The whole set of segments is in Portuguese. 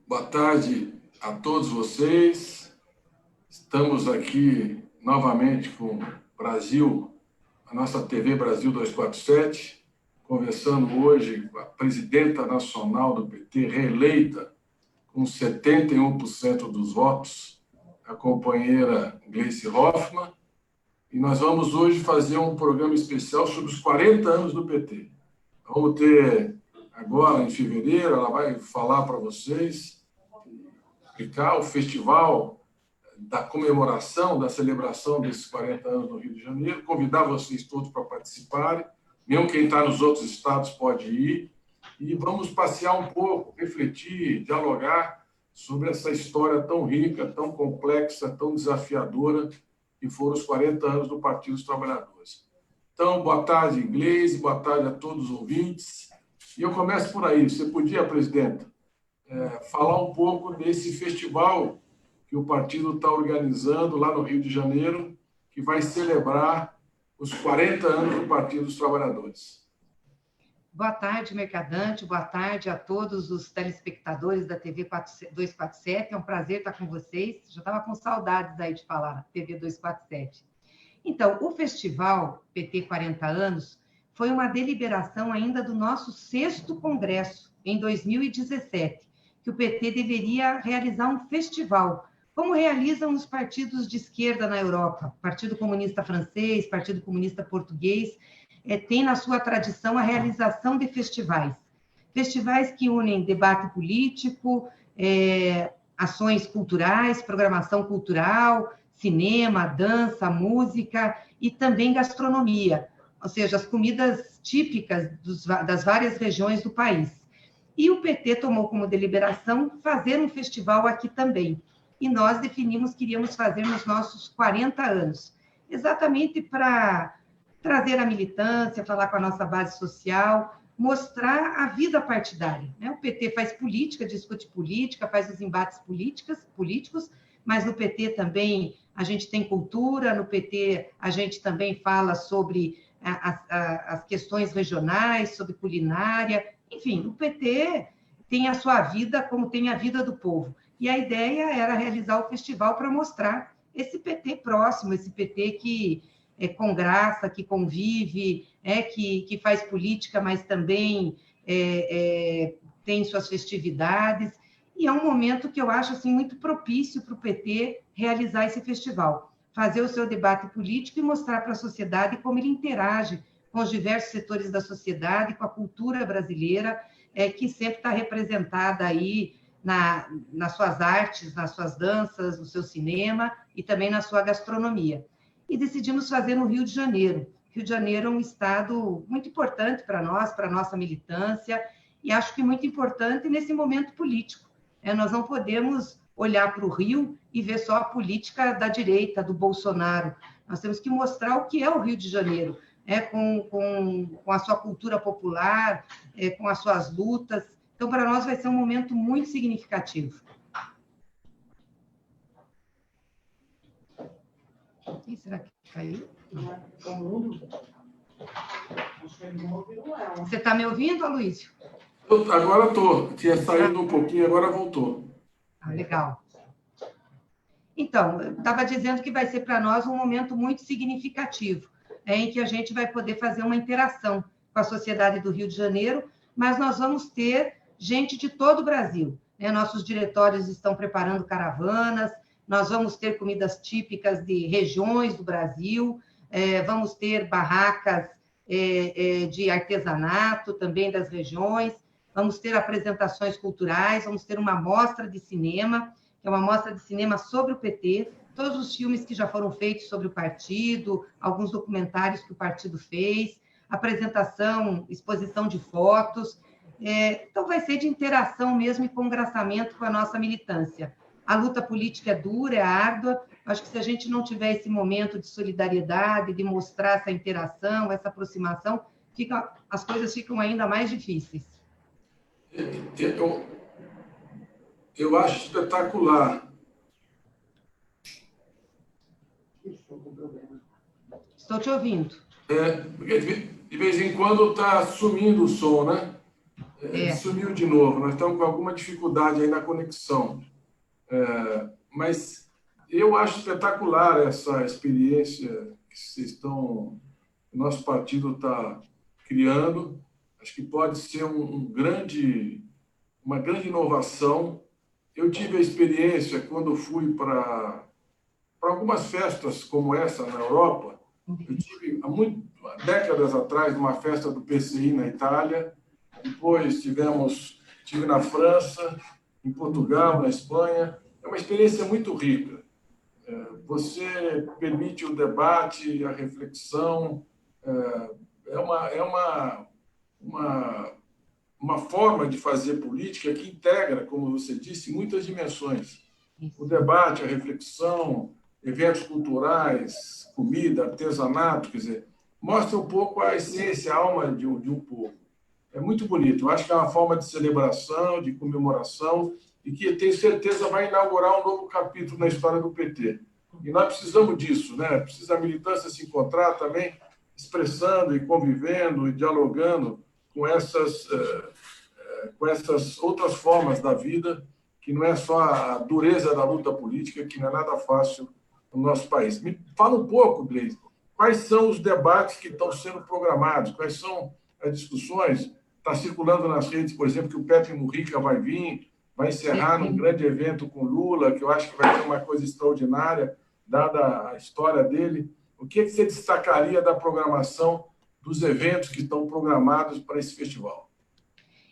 Boa tarde a todos vocês. Estamos aqui novamente com Brasil, a nossa TV Brasil 247, conversando hoje com a presidenta nacional do PT, reeleita com 71% dos votos, a companheira Gleice Hoffmann, e nós vamos hoje fazer um programa especial sobre os 40 anos do PT. Vamos ter agora, em fevereiro, ela vai falar para vocês, explicar o festival da comemoração, da celebração desses 40 anos no Rio de Janeiro, convidar vocês todos para participarem, mesmo quem está nos outros estados pode ir, e vamos passear um pouco, refletir, dialogar sobre essa história tão rica, tão complexa, tão desafiadora, que foram os 40 anos do Partido dos Trabalhadores. Então, boa tarde, Gleice, boa tarde a todos os ouvintes. E eu começo por aí. Você podia, presidenta, falar um pouco desse festival que o partido está organizando lá no Rio de Janeiro, que vai celebrar os 40 anos do Partido dos Trabalhadores. Boa tarde, Mercadante. Boa tarde a todos os telespectadores da TV 247. É um prazer estar com vocês. Já estava com saudades aí de falar TV 247. Então, o festival PT 40 anos foi uma deliberação ainda do nosso 6º Congresso, em 2017, que o PT deveria realizar um festival, como realizam os partidos de esquerda na Europa, Partido Comunista Francês, Partido Comunista Português, tem na sua tradição a realização de festivais. Festivais que unem debate político, ações culturais, programação cultural, cinema, dança, música e também gastronomia, ou seja, as comidas típicas das várias regiões do país. E o PT tomou como deliberação fazer um festival aqui também. E nós definimos que iríamos fazer nos nossos 40 anos, exatamente para trazer a militância, falar com a nossa base social, mostrar a vida partidária. O PT faz política, discute política, faz os embates políticos, mas no PT também a gente tem cultura, no PT a gente também fala sobre as questões regionais, sobre culinária, enfim, o PT tem a sua vida como tem a vida do povo. E a ideia era realizar o festival para mostrar esse PT próximo, esse PT que é com graça, que convive, que faz política, mas também tem suas festividades. E é um momento que eu acho assim, muito propício para o PT realizar esse festival, fazer o seu debate político e mostrar para a sociedade como ele interage com os diversos setores da sociedade, com a cultura brasileira, que sempre está representada aí nas suas artes, nas suas danças, no seu cinema e também na sua gastronomia. E decidimos fazer no Rio de Janeiro. Rio de Janeiro é um estado muito importante para nós, para a nossa militância, e acho que muito importante nesse momento político. Nós não podemos olhar para o Rio e ver só a política da direita, do Bolsonaro. Nós temos que mostrar o que é o Rio de Janeiro, com a sua cultura popular, com as suas lutas. Então, para nós vai ser um momento muito significativo. Será que caiu? Você está me ouvindo, Aloysio? Agora estou. Tinha saído um pouquinho, agora voltou. Legal. Então, eu estava dizendo que vai ser para nós um momento muito significativo, em que a gente vai poder fazer uma interação com a sociedade do Rio de Janeiro, mas nós vamos ter gente de todo o Brasil. Nossos diretórios estão preparando caravanas, nós vamos ter comidas típicas de regiões do Brasil, vamos ter barracas de artesanato também das regiões, vamos ter apresentações culturais, vamos ter uma mostra de cinema, que é uma mostra de cinema sobre o PT, todos os filmes que já foram feitos sobre o partido, alguns documentários que o partido fez, apresentação, exposição de fotos. Então, vai ser de interação mesmo e congraçamento com a nossa militância. A luta política é dura, é árdua. Acho que se a gente não tiver esse momento de solidariedade, de mostrar essa interação, essa aproximação, as coisas ficam ainda mais difíceis. Eu acho espetacular. Estou te ouvindo. Porque de vez em quando está sumindo o som, né? Sumiu de novo. Nós estamos com alguma dificuldade aí na conexão. Mas eu acho espetacular essa experiência que vocês estão, o nosso partido está criando. Acho que pode ser uma grande inovação. Eu tive a experiência quando fui para algumas festas como essa na Europa. Eu tive há décadas atrás uma festa do PCI na Itália. Depois estive na França, em Portugal, na Espanha. É uma experiência muito rica. Você permite o debate, a reflexão. É uma forma de fazer política que integra, como você disse, muitas dimensões. O debate, a reflexão, eventos culturais, comida, artesanato, quer dizer, mostra um pouco a essência, a alma de um povo. É muito bonito. Eu acho que é uma forma de celebração, de comemoração, e que, tenho certeza, vai inaugurar um novo capítulo na história do PT. E nós precisamos disso, né? Precisa a militância se encontrar também, expressando e convivendo e dialogando com essas outras formas da vida, que não é só a dureza da luta política, que não é nada fácil no nosso país. Me fala um pouco, Gleison, quais são os debates que estão sendo programados, quais são as discussões. Está circulando nas redes, por exemplo, que o Petro Mujica vai vir, vai encerrar num grande evento com Lula, que eu acho que vai ser uma coisa extraordinária, dada a história dele. O que você destacaria da programação dos eventos que estão programados para esse festival?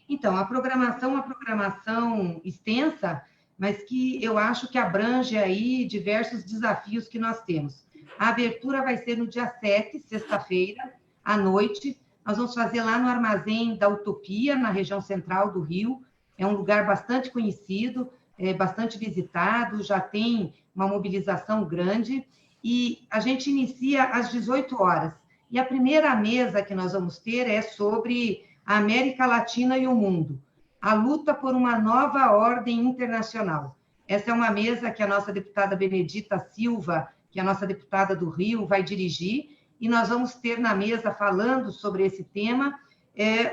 Então, a programação é uma programação extensa, mas que eu acho que abrange aí diversos desafios que nós temos. A abertura vai ser no dia 7, sexta-feira, à noite. Nós vamos fazer lá no Armazém da Utopia, na região central do Rio. É um lugar bastante conhecido, bastante visitado, já tem uma mobilização grande. E a gente inicia às 18 horas. E a primeira mesa que nós vamos ter é sobre a América Latina e o mundo, a luta por uma nova ordem internacional. Essa é uma mesa que a nossa deputada Benedita Silva, que é a nossa deputada do Rio, vai dirigir, e nós vamos ter na mesa, falando sobre esse tema,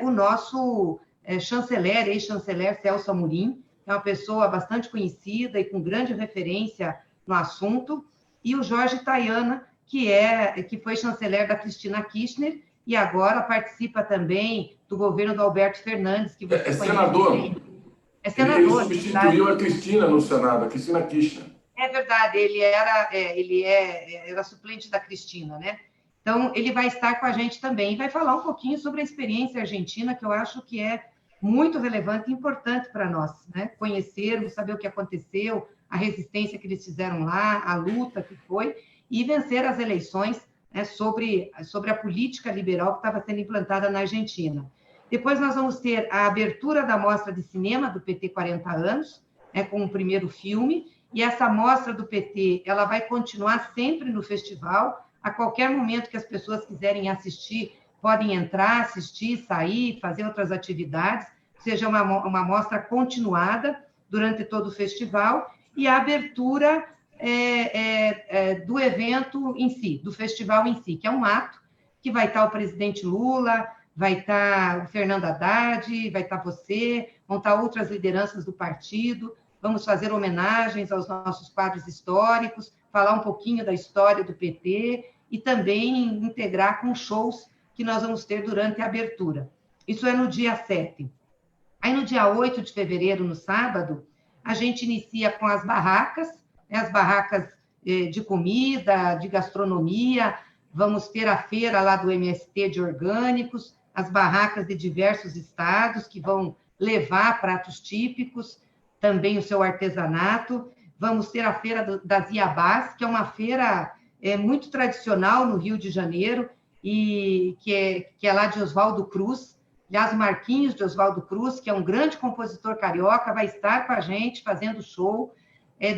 o nosso chanceler, ex-chanceler Celso Amorim, que é uma pessoa bastante conhecida e com grande referência no assunto, e o Jorge Tayana, que foi chanceler da Cristina Kirchner, e agora participa também do governo do Alberto Fernandes, que você conhece. Senador. É senador. Ele substituiu a Cristina no Senado, a Cristina Kirchner. É verdade, ele era suplente da Cristina, né? Então, ele vai estar com a gente também e vai falar um pouquinho sobre a experiência argentina, que eu acho que é muito relevante e importante para nós, né? Conhecermos, saber o que aconteceu, a resistência que eles fizeram lá, a luta que foi, e vencer as eleições, né, sobre a política liberal que estava sendo implantada na Argentina. Depois nós vamos ter a abertura da Mostra de Cinema do PT 40 anos, né, com o primeiro filme, e essa mostra do PT ela vai continuar sempre no festival. A qualquer momento que as pessoas quiserem assistir, podem entrar, assistir, sair, fazer outras atividades, seja uma mostra continuada durante todo o festival, e a abertura do evento em si, do festival em si, que é um ato que vai estar o presidente Lula, vai estar o Fernando Haddad, vai estar você, vão estar outras lideranças do partido, vamos fazer homenagens aos nossos quadros históricos, falar um pouquinho da história do PT e também integrar com shows que nós vamos ter durante a abertura. Isso é no dia 7. Aí, no dia 8 de fevereiro, no sábado, a gente inicia com as barracas de comida, de gastronomia, vamos ter a feira lá do MST de orgânicos, as barracas de diversos estados que vão levar pratos típicos, também o seu artesanato. Vamos ter a feira das Iabás, que é uma feira muito tradicional no Rio de Janeiro, e que é lá de Oswaldo Cruz. Aliás, o Marquinhos de Oswaldo Cruz, que é um grande compositor carioca, vai estar com a gente fazendo show.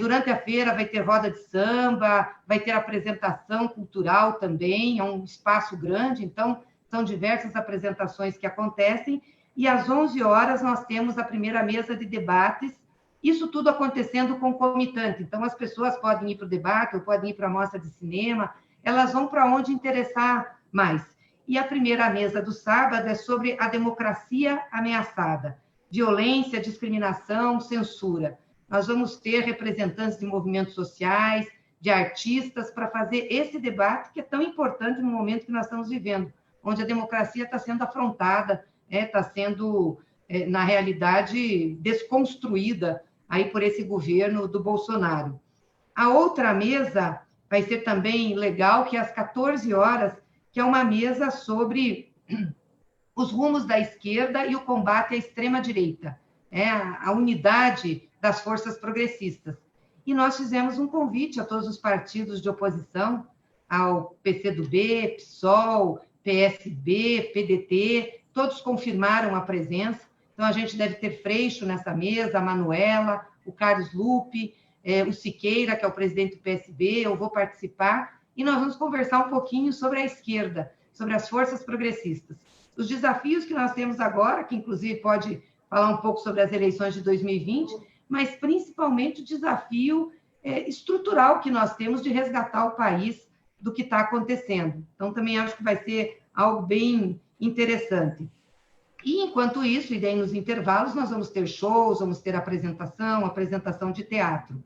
Durante a feira vai ter roda de samba, vai ter apresentação cultural também, é um espaço grande, então são diversas apresentações que acontecem, e às 11 horas nós temos a primeira mesa de debates, isso tudo acontecendo concomitante, então as pessoas podem ir para o debate, ou podem ir para a mostra de cinema, elas vão para onde interessar mais. E a primeira mesa do sábado é sobre a democracia ameaçada, violência, discriminação, censura. Nós vamos ter representantes de movimentos sociais, de artistas, para fazer esse debate que é tão importante no momento que nós estamos vivendo, onde a democracia está sendo afrontada, está sendo, na realidade, desconstruída aí por esse governo do Bolsonaro. A outra mesa vai ser também legal, que é às 14 horas, que é uma mesa sobre os rumos da esquerda e o combate à extrema-direita, a unidade das forças progressistas. E nós fizemos um convite a todos os partidos de oposição, ao PCdoB, PSOL, PSB, PDT, todos confirmaram a presença. Então, a gente deve ter Freixo nessa mesa, a Manuela, o Carlos Lupe, o Siqueira, que é o presidente do PSB, eu vou participar, e nós vamos conversar um pouquinho sobre a esquerda, sobre as forças progressistas. Os desafios que nós temos agora, que inclusive pode falar um pouco sobre as eleições de 2020, mas principalmente o desafio estrutural que nós temos de resgatar o país do que está acontecendo. Então, também acho que vai ser algo bem interessante. E, enquanto isso, e daí nos intervalos, nós vamos ter shows, vamos ter apresentação de teatro.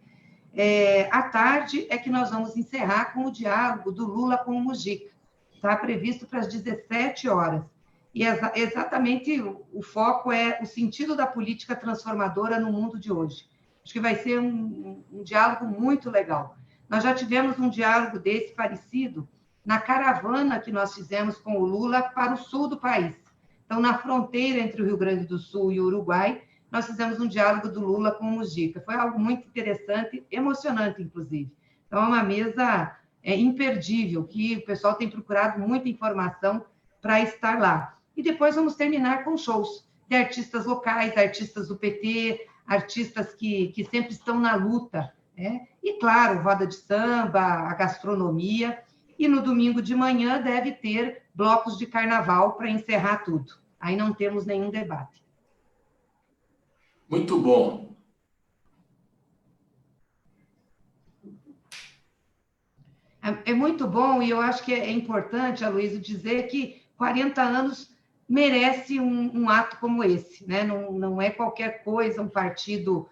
À tarde é que nós vamos encerrar com o diálogo do Lula com o Mujica. Está previsto para as 17 horas. E exatamente o foco é o sentido da política transformadora no mundo de hoje. Acho que vai ser um diálogo muito legal. Nós já tivemos um diálogo desse parecido na caravana que nós fizemos com o Lula para o sul do país. Então, na fronteira entre o Rio Grande do Sul e o Uruguai, nós fizemos um diálogo do Lula com o Mujica. Foi algo muito interessante, emocionante, inclusive. Então, é uma mesa imperdível, que o pessoal tem procurado muita informação para estar lá. E depois vamos terminar com shows de artistas locais, artistas do PT, artistas que sempre estão na luta. E, claro, roda de samba, a gastronomia. E no domingo de manhã deve ter blocos de carnaval para encerrar tudo. Aí não temos nenhum debate. Muito bom. É muito bom, e eu acho que é importante, Aloysio, dizer que 40 anos merece um ato como esse, né? Não é qualquer coisa, um partido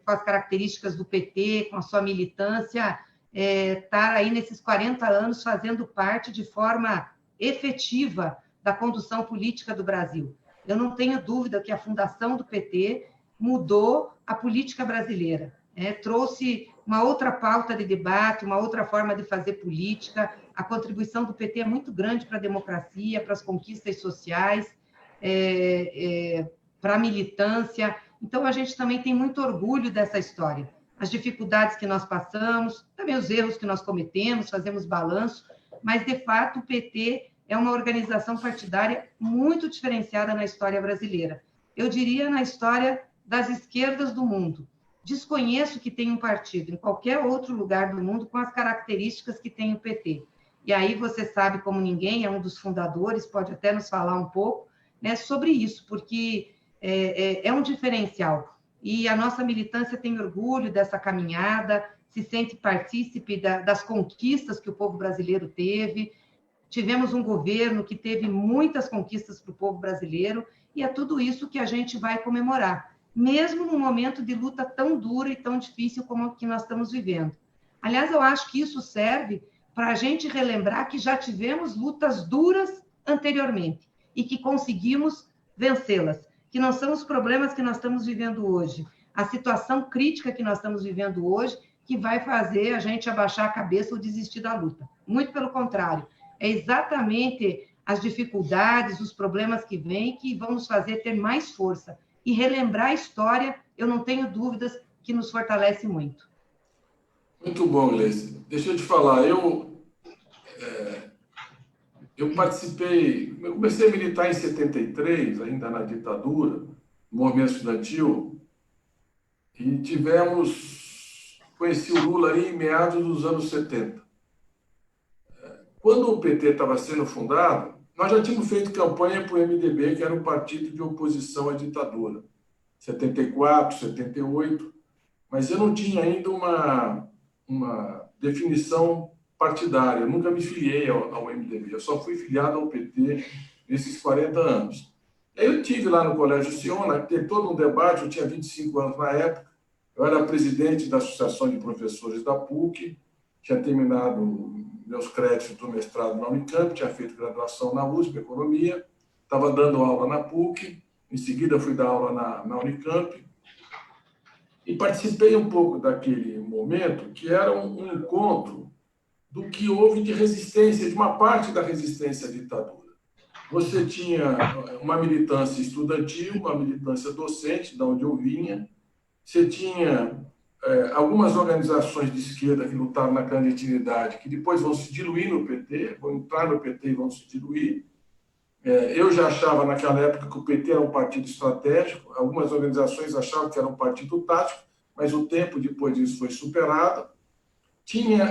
com as características do PT, com a sua militância, estar aí nesses 40 anos fazendo parte de forma efetiva da condução política do Brasil. Eu não tenho dúvida que a fundação do PT mudou a política brasileira, trouxe uma outra pauta de debate, uma outra forma de fazer política. A contribuição do PT é muito grande para a democracia, para as conquistas sociais, para a militância. Então, a gente também tem muito orgulho dessa história. As dificuldades que nós passamos, também os erros que nós cometemos, fazemos balanço, mas, de fato, o PT é uma organização partidária muito diferenciada na história brasileira. Eu diria na história das esquerdas do mundo. Desconheço que tenha um partido em qualquer outro lugar do mundo com as características que tem o PT. E aí você sabe como ninguém, é um dos fundadores, pode até nos falar um pouco, né, sobre isso, porque é um diferencial. E a nossa militância tem orgulho dessa caminhada, se sente partícipe das conquistas que o povo brasileiro teve. Tivemos um governo que teve muitas conquistas para o povo brasileiro, e é tudo isso que a gente vai comemorar, mesmo num momento de luta tão dura e tão difícil como o que nós estamos vivendo. Aliás, eu acho que isso serve para a gente relembrar que já tivemos lutas duras anteriormente e que conseguimos vencê-las, que não são os problemas que nós estamos vivendo hoje, a situação crítica que nós estamos vivendo hoje, que vai fazer a gente abaixar a cabeça ou desistir da luta. Muito pelo contrário, é exatamente as dificuldades, os problemas que vêm que vão nos fazer ter mais força. E relembrar a história, eu não tenho dúvidas que nos fortalece muito. Muito bom, Gleice. Deixa eu te falar, eu participei, eu comecei a militar em 73, ainda na ditadura, no movimento estudantil, e conheci o Lula aí em meados dos anos 70. Quando o PT estava sendo fundado, nós já tínhamos feito campanha para o MDB, que era um partido de oposição à ditadura, 74, 78, mas eu não tinha ainda uma definição partidária, eu nunca me filiei ao MDB, eu só fui filiado ao PT nesses 40 anos. Eu tive lá no Colégio Siona, teve todo um debate, eu tinha 25 anos na época, eu era presidente da Associação de Professores da PUC, tinha terminado meus créditos do mestrado na Unicamp, tinha feito graduação na USP, Economia, estava dando aula na PUC, em seguida fui dar aula na Unicamp, e participei um pouco daquele momento, que era um encontro do que houve de resistência, de uma parte da resistência à ditadura. Você tinha uma militância estudantil, uma militância docente, de onde eu vinha. Você tinha algumas organizações de esquerda que lutaram na clandestinidade, que depois vão se diluir no PT, vão entrar no PT e vão se diluir. Eu já achava naquela época que o PT era um partido estratégico, algumas organizações achavam que era um partido tático, mas o tempo depois disso foi superado. Tinha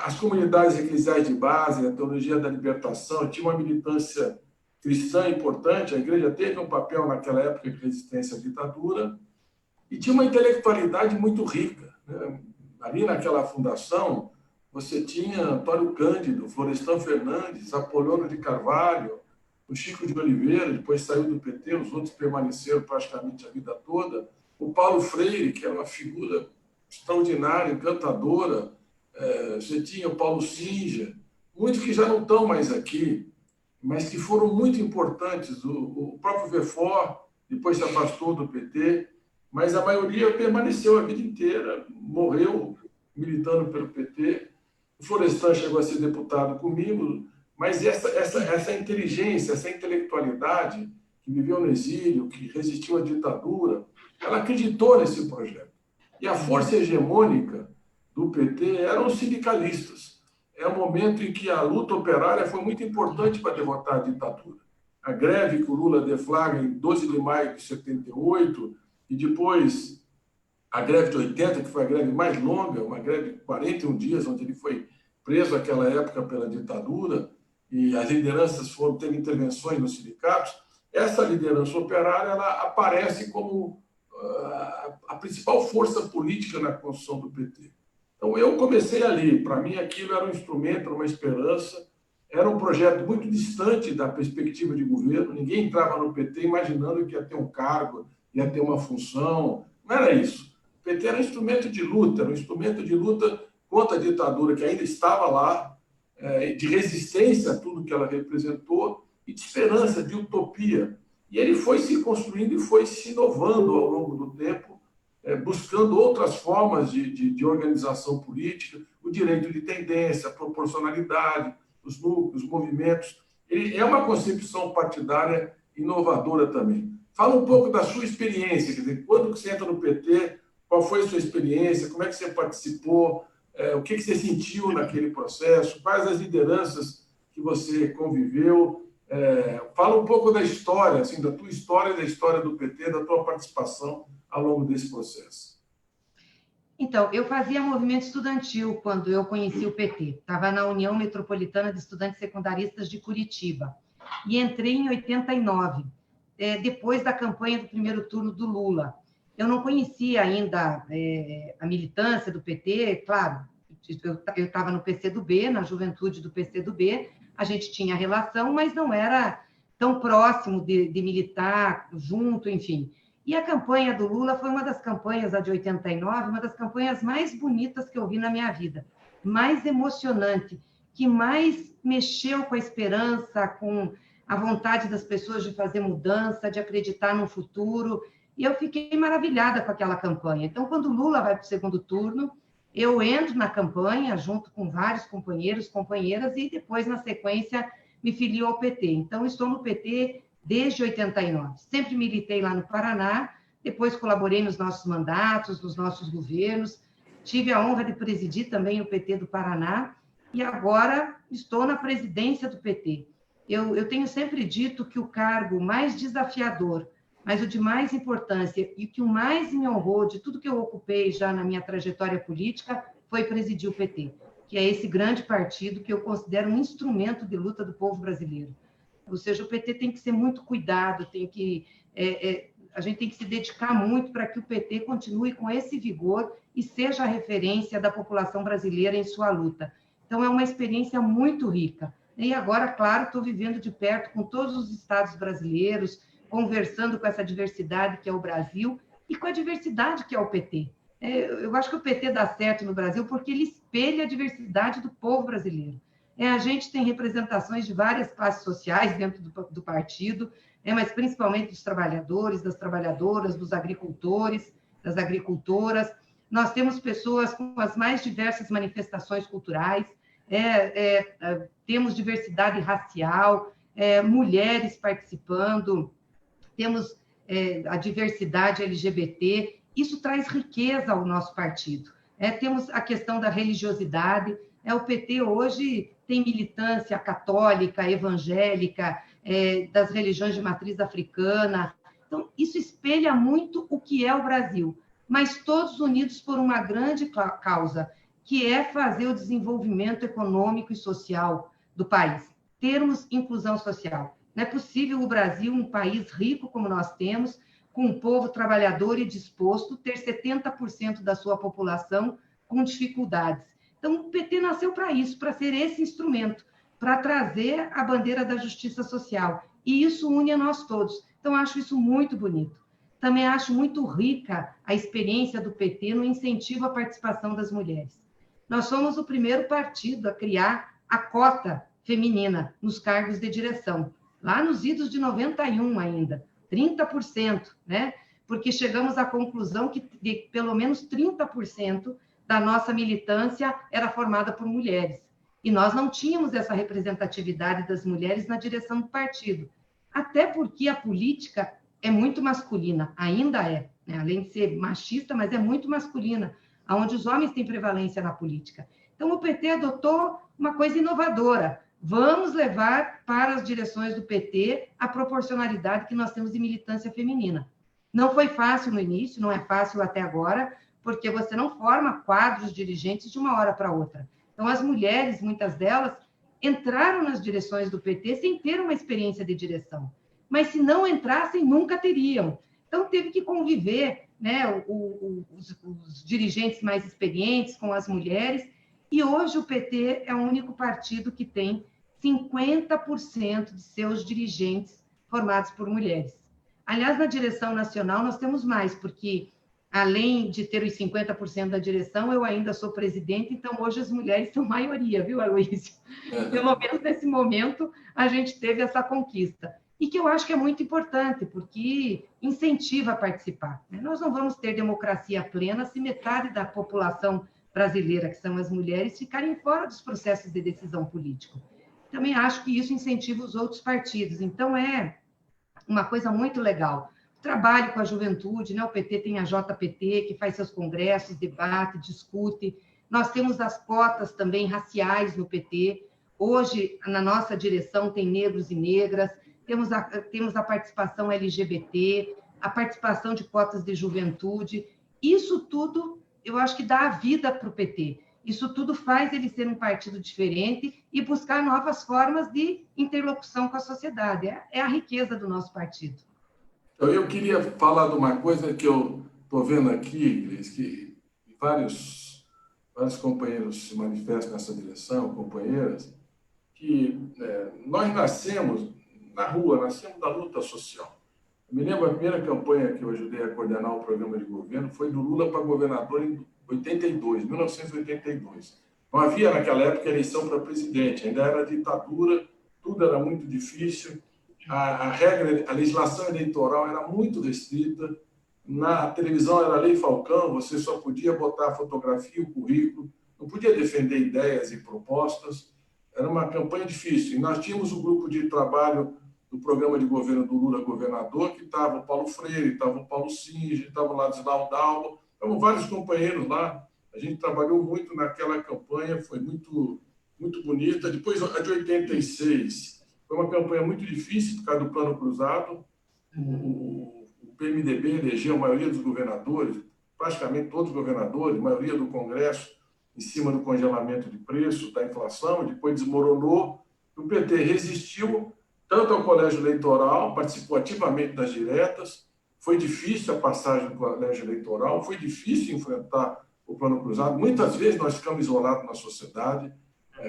as comunidades eclesiais de base, a teologia da libertação, tinha uma militância cristã importante, a igreja teve um papel naquela época de resistência à ditadura, e tinha uma intelectualidade muito rica, né? Ali naquela fundação, você tinha Antônio Cândido, Florestan Fernandes, Apolônio de Carvalho, o Chico de Oliveira, depois saiu do PT, os outros permaneceram praticamente a vida toda, o Paulo Freire, que era uma figura extraordinária, encantadora, você tinha o Paulo Singer, muitos que já não estão mais aqui, mas que foram muito importantes, o próprio Vefor, depois se afastou do PT, mas a maioria permaneceu a vida inteira, morreu militando pelo PT, o Florestan chegou a ser deputado comigo, mas essa inteligência, essa intelectualidade que viveu no exílio, que resistiu à ditadura, ela acreditou nesse projeto. E a força hegemônica do PT eram os sindicalistas. É um momento em que a luta operária foi muito importante para derrotar a ditadura. A greve que o Lula deflagra em 12 de maio de 78, e depois a greve de 80, que foi a greve mais longa, uma greve de 41 dias, onde ele foi preso naquela época pela ditadura, e as lideranças foram ter intervenções nos sindicatos. Essa liderança operária ela aparece como a principal força política na construção do PT. Então, eu comecei ali. Para mim, aquilo era um instrumento, era uma esperança, era um projeto muito distante da perspectiva de governo. Ninguém entrava no PT imaginando que ia ter um cargo, ia ter uma função. Não era isso. O PT era um instrumento de luta, era um instrumento de luta contra a ditadura, que ainda estava lá, de resistência a tudo que ela representou, e de esperança, de utopia. E ele foi se construindo e foi se inovando ao longo do tempo, buscando outras formas de organização política, o direito de tendência, a proporcionalidade, os núcleos, os movimentos. Ele é uma concepção partidária inovadora também. Fala um pouco da sua experiência, quer dizer, quando você entra no PT, qual foi a sua experiência, como é que você participou, o que você sentiu naquele processo, quais as lideranças que você conviveu. Fala um pouco da história, assim, da tua história, da história do PT, da tua participação ao longo desse processo. Então, eu fazia movimento estudantil quando eu conheci o PT. Estava na União Metropolitana de Estudantes Secundaristas de Curitiba. E entrei em 89, depois da campanha do primeiro turno do Lula. Eu não conhecia ainda a militância do PT, claro, eu estava no PCdoB, na juventude do PCdoB, a gente tinha relação, mas não era tão próximo de militar junto, enfim. E a campanha do Lula foi uma das campanhas, a de 89, uma das campanhas mais bonitas que eu vi na minha vida, mais emocionante, que mais mexeu com a esperança, com a vontade das pessoas de fazer mudança, de acreditar no futuro, e eu fiquei maravilhada com aquela campanha. Então, quando o Lula vai para o segundo turno, eu entro na campanha, junto com vários companheiros, companheiras, e depois, na sequência, me filio ao PT. Então, estou no PT desde 89. Sempre militei lá no Paraná, depois colaborei nos nossos mandatos, nos nossos governos, tive a honra de presidir também o PT do Paraná, e agora estou na presidência do PT. Eu tenho sempre dito que o cargo mais desafiador, mas o de mais importância e que o mais me honrou de tudo que eu ocupei já na minha trajetória política foi presidir o PT, que é esse grande partido que eu considero um instrumento de luta do povo brasileiro. Ou seja, o PT tem que ser muito cuidado, a gente tem que se dedicar muito para que o PT continue com esse vigor e seja a referência da população brasileira em sua luta. Então, Então, é uma experiência muito rica. E agora, claro, estou vivendo de perto com todos os estados brasileiros, conversando com essa diversidade que é o Brasil e com a diversidade que é o PT. Eu acho que o PT dá certo no Brasil porque ele espelha a diversidade do povo brasileiro. A gente tem representações de várias classes sociais dentro do partido, mas principalmente dos trabalhadores, das trabalhadoras, dos agricultores, das agricultoras. Nós temos pessoas com as mais diversas manifestações culturais, temos diversidade racial, mulheres participando, temos a diversidade LGBT. Isso traz riqueza ao nosso partido. Temos a questão da religiosidade. O PT hoje tem militância católica, evangélica, das religiões de matriz africana. Então, isso espelha muito o que é o Brasil, mas todos unidos por uma grande causa, que é fazer o desenvolvimento econômico e social do país, termos inclusão social. Não é possível o Brasil, um país rico como nós temos, com um povo trabalhador e disposto, ter 70% da sua população com dificuldades. Então, o PT nasceu para isso, para ser esse instrumento, para trazer a bandeira da justiça social. E isso une a nós todos. Então, acho isso muito bonito. Também acho muito rica a experiência do PT no incentivo à participação das mulheres. Nós somos o primeiro partido a criar a cota feminina nos cargos de direção, lá nos idos de 91 ainda, 30%, né? Porque chegamos à conclusão que pelo menos 30% da nossa militância era formada por mulheres. E nós não tínhamos essa representatividade das mulheres na direção do partido. Até porque a política é muito masculina, ainda é, né? Além de ser machista, mas é muito masculina, onde os homens têm prevalência na política. Então, o PT adotou uma coisa inovadora. Vamos levar para as direções do PT a proporcionalidade que nós temos de militância feminina. Não foi fácil no início, não é fácil até agora, porque você não forma quadros dirigentes de uma hora para outra. Então, as mulheres, muitas delas, entraram nas direções do PT sem ter uma experiência de direção. Mas, se não entrassem, nunca teriam. Então, teve que conviver, né, os dirigentes mais experientes com as mulheres. E hoje o PT é o único partido que tem 50% de seus dirigentes formados por mulheres. Aliás, na direção nacional, nós temos mais, porque além de ter os 50% da direção, eu ainda sou presidente, então hoje as mulheres são maioria, viu, Aloysio? Pelo menos nesse momento, a gente teve essa conquista. E que eu acho que é muito importante, porque incentiva a participar. Nós não vamos ter democracia plena se metade da população brasileira, que são as mulheres, ficarem fora dos processos de decisão política. Também acho que isso incentiva os outros partidos. Então, é uma coisa muito legal. Trabalho com a juventude, né? O PT tem a JPT, que faz seus congressos, debate, discute. Nós temos as cotas também raciais no PT. Hoje, na nossa direção, tem negros e negras. Temos a participação LGBT, a participação de cotas de juventude. Isso tudo, eu acho que dá a vida para o PT. Isso tudo faz ele ser um partido diferente e buscar novas formas de interlocução com a sociedade. É a riqueza do nosso partido. Eu queria falar de uma coisa que eu estou vendo aqui, Cris, que vários companheiros se manifestam nessa direção, companheiras, que nós nascemos na rua, nascemos da luta social. Eu me lembro, a primeira campanha que eu ajudei a coordenar o programa de governo foi do Lula para governador em 1982. Não havia, naquela época, eleição para presidente, ainda era ditadura, tudo era muito difícil. A legislação eleitoral era muito restrita. Na televisão era a Lei Falcão, você só podia botar a fotografia, o currículo, não podia defender ideias e propostas. Era uma campanha difícil. E nós tínhamos um grupo de trabalho do programa de governo do Lula governador, que estava o Paulo Freire, estava o Paulo Singe, estava o Ladislau Dalmo, estavam vários companheiros lá. A gente trabalhou muito naquela campanha, foi muito, muito bonita. Depois, a de 86, foi uma campanha muito difícil por causa do Plano Cruzado. O PMDB elegeu a maioria dos governadores, praticamente todos os governadores, a maioria do Congresso, em cima do congelamento de preços, da inflação, depois desmoronou. O PT resistiu tanto ao colégio eleitoral, participou ativamente das diretas. Foi difícil a passagem do colégio eleitoral, foi difícil enfrentar o Plano Cruzado. Muitas vezes nós ficamos isolados na sociedade.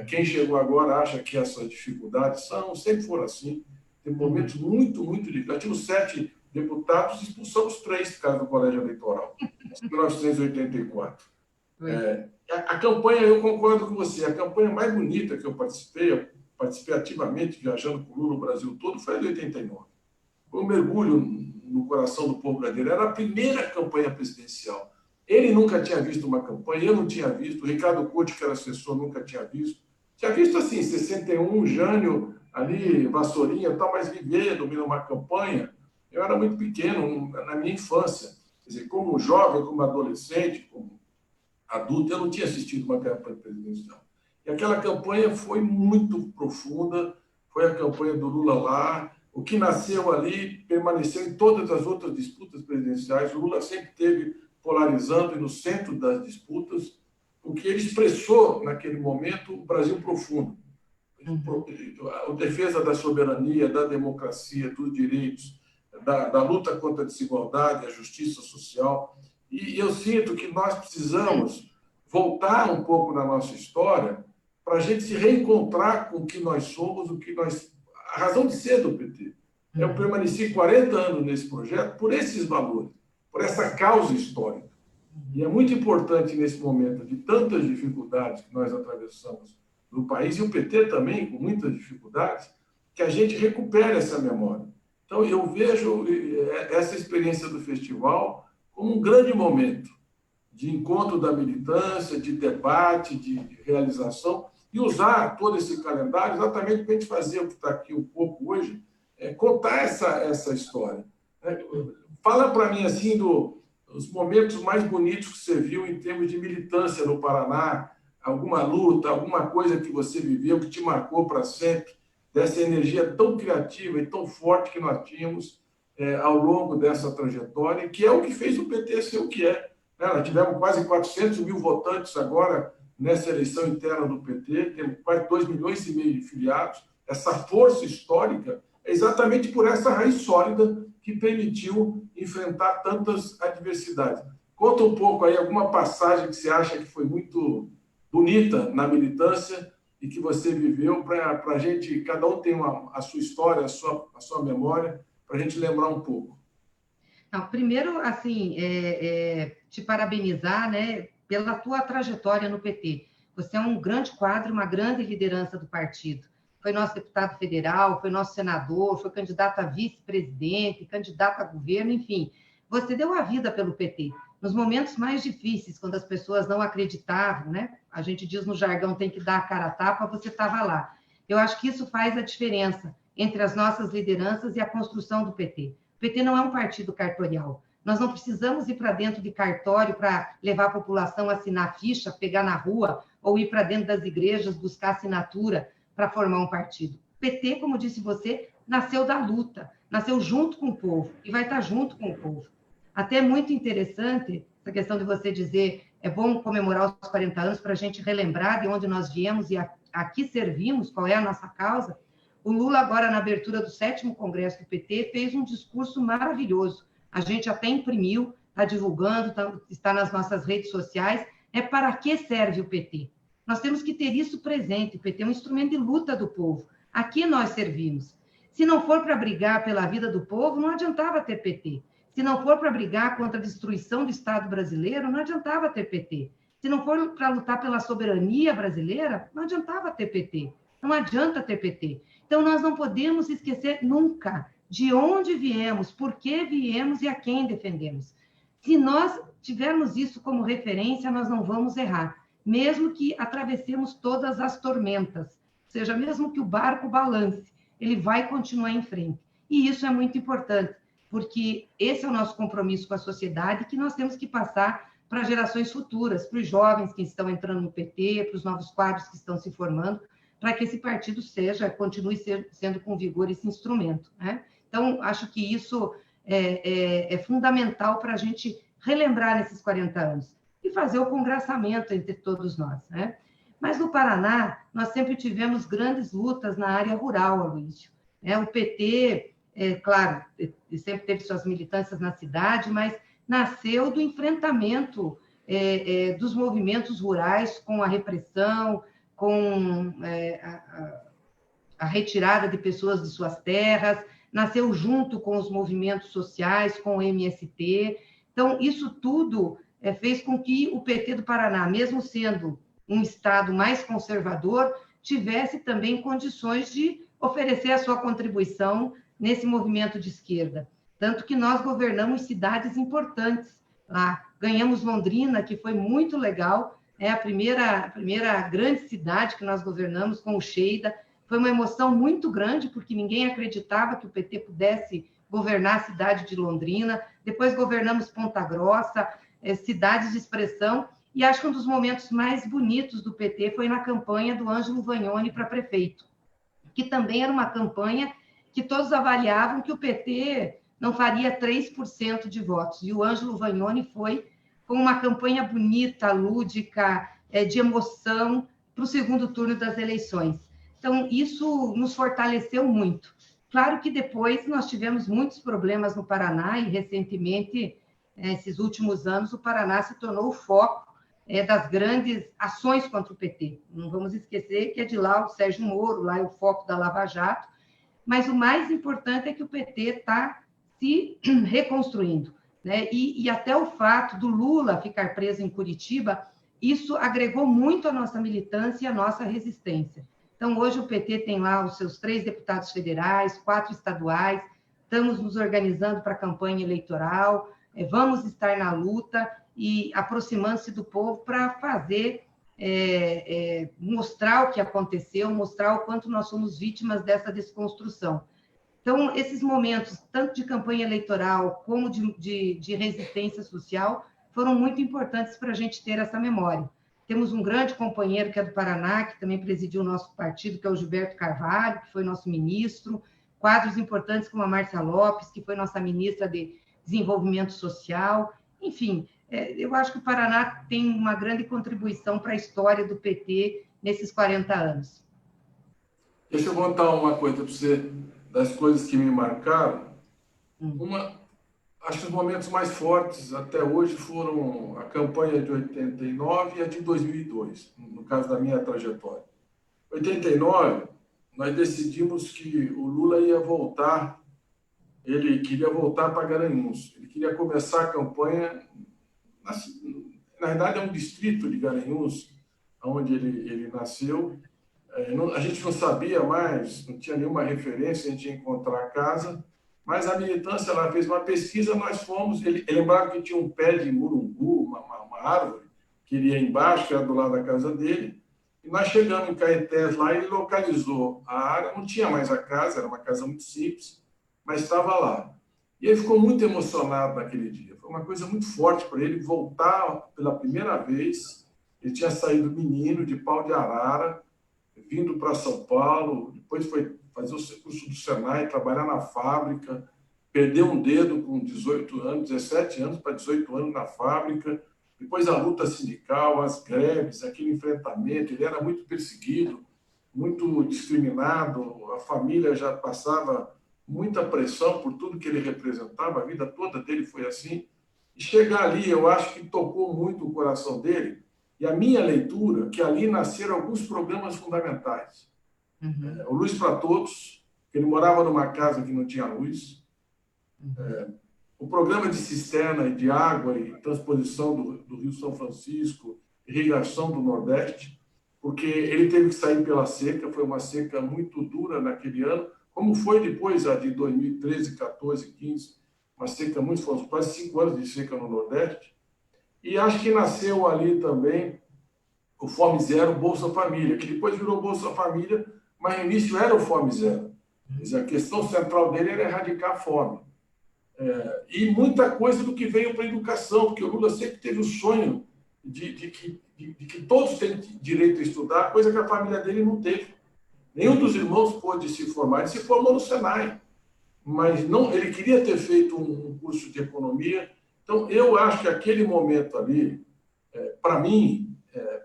Quem chegou agora acha que essas dificuldades sempre foram assim. Tem momentos muito, muito difíceis. Nós tínhamos 7 deputados, expulsamos 3 por causa do colégio eleitoral, em 1984. A campanha, eu concordo com você, a campanha mais bonita que eu participei ativamente, viajando com o Lula o Brasil todo, foi a de 89. Foi um mergulho no coração do povo brasileiro. Era a primeira campanha presidencial. Ele nunca tinha visto uma campanha, eu não tinha visto, o Ricardo Couto, que era assessor, nunca tinha visto. Tinha visto, assim, 61, Jânio, ali, Vassourinha e tal, mas viver numa campanha, eu era muito pequeno, na minha infância. Quer dizer, como jovem, como adolescente, como adulto, eu não tinha assistido uma campanha presidencial. E aquela campanha foi muito profunda, foi a campanha do Lula lá. O que nasceu ali permaneceu em todas as outras disputas presidenciais. O Lula sempre esteve polarizando e no centro das disputas, o que ele expressou naquele momento o Brasil profundo. A defesa da soberania, da democracia, dos direitos, da luta contra a desigualdade, a justiça social. E eu sinto que nós precisamos voltar um pouco na nossa história para a gente se reencontrar com o que nós somos, a razão de ser do PT. Eu permaneci 40 anos nesse projeto por esses valores, por essa causa histórica. E é muito importante, nesse momento de tantas dificuldades que nós atravessamos no país, e o PT também, com muitas dificuldades, que a gente recupere essa memória. Então, eu vejo essa experiência do festival como um grande momento de encontro da militância, de debate, de realização, e usar todo esse calendário exatamente para a gente fazer o que está aqui um pouco hoje, contar essa história. Fala para mim, assim, dos momentos mais bonitos que você viu em termos de militância no Paraná, alguma luta, alguma coisa que você viveu, que te marcou para sempre, dessa energia tão criativa e tão forte que nós tínhamos ao longo dessa trajetória, que é o que fez o PT ser o que é. Nós tivemos quase 400 mil votantes agora nessa eleição interna do PT, temos quase 2,5 milhões de filiados. Essa força histórica é exatamente por essa raiz sólida que permitiu enfrentar tantas adversidades. Conta um pouco aí alguma passagem que você acha que foi muito bonita na militância e que você viveu para a gente, cada um tem a sua história, a sua memória, para a gente lembrar um pouco. Não, primeiro, assim, te parabenizar, né, pela tua trajetória no PT. Você é um grande quadro, uma grande liderança do partido. Foi nosso deputado federal, foi nosso senador, foi candidato a vice-presidente, candidato a governo, enfim. Você deu a vida pelo PT. Nos momentos mais difíceis, quando as pessoas não acreditavam, né? A gente diz no jargão, tem que dar a cara a tapa, você estava lá. Eu acho que isso faz a diferença entre as nossas lideranças e a construção do PT. O PT não é um partido cartorial. Nós não precisamos ir para dentro de cartório para levar a população a assinar ficha, pegar na rua, ou ir para dentro das igrejas buscar assinatura para formar um partido. O PT, como disse você, nasceu da luta, nasceu junto com o povo e vai estar junto com o povo. Até muito interessante essa questão de você dizer é bom comemorar os 40 anos para a gente relembrar de onde nós viemos e a que servimos, qual é a nossa causa. O Lula, agora, na abertura do 7º Congresso do PT, fez um discurso maravilhoso. A gente até imprimiu, está divulgando, está nas nossas redes sociais. Para que serve o PT? Nós temos que ter isso presente. O PT é um instrumento de luta do povo. A que nós servimos? Se não for para brigar pela vida do povo, não adiantava ter PT. Se não for para brigar contra a destruição do Estado brasileiro, não adiantava ter PT. Se não for para lutar pela soberania brasileira, não adiantava ter PT. Não adianta ter PT. Então, nós não podemos esquecer nunca de onde viemos, por que viemos e a quem defendemos. Se nós tivermos isso como referência, nós não vamos errar, mesmo que atravessemos todas as tormentas, ou seja, mesmo que o barco balance, ele vai continuar em frente. E isso é muito importante, porque esse é o nosso compromisso com a sociedade, que nós temos que passar para gerações futuras, para os jovens que estão entrando no PT, para os novos quadros que estão se formando, para que esse partido continue sendo com vigor esse instrumento, né? Então, acho que isso é fundamental para a gente relembrar nesses 40 anos e fazer o congraçamento entre todos nós, né? Mas no Paraná, nós sempre tivemos grandes lutas na área rural, Aloysio. O PT, claro, sempre teve suas militâncias na cidade, mas nasceu do enfrentamento dos movimentos rurais com a repressão, com a retirada de pessoas de suas terras, nasceu junto com os movimentos sociais, com o MST. Então, isso tudo fez com que o PT do Paraná, mesmo sendo um estado mais conservador, tivesse também condições de oferecer a sua contribuição nesse movimento de esquerda. Tanto que nós governamos cidades importantes lá. Ganhamos Londrina, que foi muito legal, é a primeira grande cidade que nós governamos com o Sheida. Foi uma emoção muito grande, porque ninguém acreditava que o PT pudesse governar a cidade de Londrina. Depois governamos Ponta Grossa, cidades de expressão. E acho que um dos momentos mais bonitos do PT foi na campanha do Ângelo Vagnoni para prefeito, que também era uma campanha que todos avaliavam que o PT não faria 3% de votos. E o Ângelo Vagnoni foi com uma campanha bonita, lúdica, de emoção, para o segundo turno das eleições. Então, isso nos fortaleceu muito. Claro que depois nós tivemos muitos problemas no Paraná e, recentemente, esses últimos anos, o Paraná se tornou o foco das grandes ações contra o PT. Não vamos esquecer que é de lá o Sérgio Moro, lá é o foco da Lava Jato, mas o mais importante é que o PT está se reconstruindo, né? E até o fato do Lula ficar preso em Curitiba, isso agregou muito a nossa militância e a nossa resistência. Então, hoje o PT tem lá os seus 3 deputados federais, 4 estaduais, estamos nos organizando para a campanha eleitoral, vamos estar na luta e aproximando-se do povo para fazer, mostrar o que aconteceu, mostrar o quanto nós somos vítimas dessa desconstrução. Então, esses momentos, tanto de campanha eleitoral como de resistência social, foram muito importantes para a gente ter essa memória. Temos um grande companheiro que é do Paraná, que também presidiu o nosso partido, que é o Gilberto Carvalho, que foi nosso ministro, quadros importantes como a Márcia Lopes, que foi nossa ministra de Desenvolvimento Social. Enfim, eu acho que o Paraná tem uma grande contribuição para a história do PT nesses 40 anos. Deixa eu contar uma coisa para você, das coisas que me marcaram. Acho que os momentos mais fortes até hoje foram a campanha de 89 e a de 2002, no caso da minha trajetória. Em 89, nós decidimos que o Lula ia voltar, ele queria voltar para Garanhuns, ele queria começar a campanha, na verdade é um distrito de Garanhuns, onde ele nasceu. A gente não sabia mais, não tinha nenhuma referência, a gente ia encontrar a casa, mas a militância lá fez uma pesquisa, nós fomos, ele lembrava que tinha um pé de murumbu, uma árvore, que ele ia embaixo, que era do lado da casa dele, e nós chegamos em Caetés lá, ele localizou a área, não tinha mais a casa, era uma casa muito simples, mas estava lá. E ele ficou muito emocionado naquele dia, foi uma coisa muito forte para ele voltar pela primeira vez, ele tinha saído menino de Pau de Arara, vindo para São Paulo, depois foi fazer o curso do Senai, trabalhar na fábrica, perdeu um dedo com 18 anos, 17 anos para 18 anos na fábrica, depois a luta sindical, as greves, aquele enfrentamento, ele era muito perseguido, muito discriminado, a família já passava muita pressão por tudo que ele representava, a vida toda dele foi assim, e chegar ali, eu acho que tocou muito o coração dele, e a minha leitura, que ali nasceram alguns programas fundamentais. O Luz para Todos, ele morava numa casa que não tinha luz. O programa de cisterna e de água e transposição do Rio São Francisco, irrigação do Nordeste, porque ele teve que sair pela seca, foi uma seca muito dura naquele ano, como foi depois a de 2013, 14, 15, uma seca muito forte, quase 5 anos de seca no Nordeste. E acho que nasceu ali também o Fome Zero Bolsa Família, que depois virou Bolsa Família, mas no início era o Fome Zero. Quer dizer, a questão central dele era erradicar a fome. E muita coisa do que veio para a educação, porque o Lula sempre teve o sonho de que todos têm direito a estudar, coisa que a família dele não teve. Nenhum dos irmãos pôde se formar, ele se formou no Senai, mas não, ele queria ter feito um curso de economia. Então, eu acho que aquele momento ali, para mim,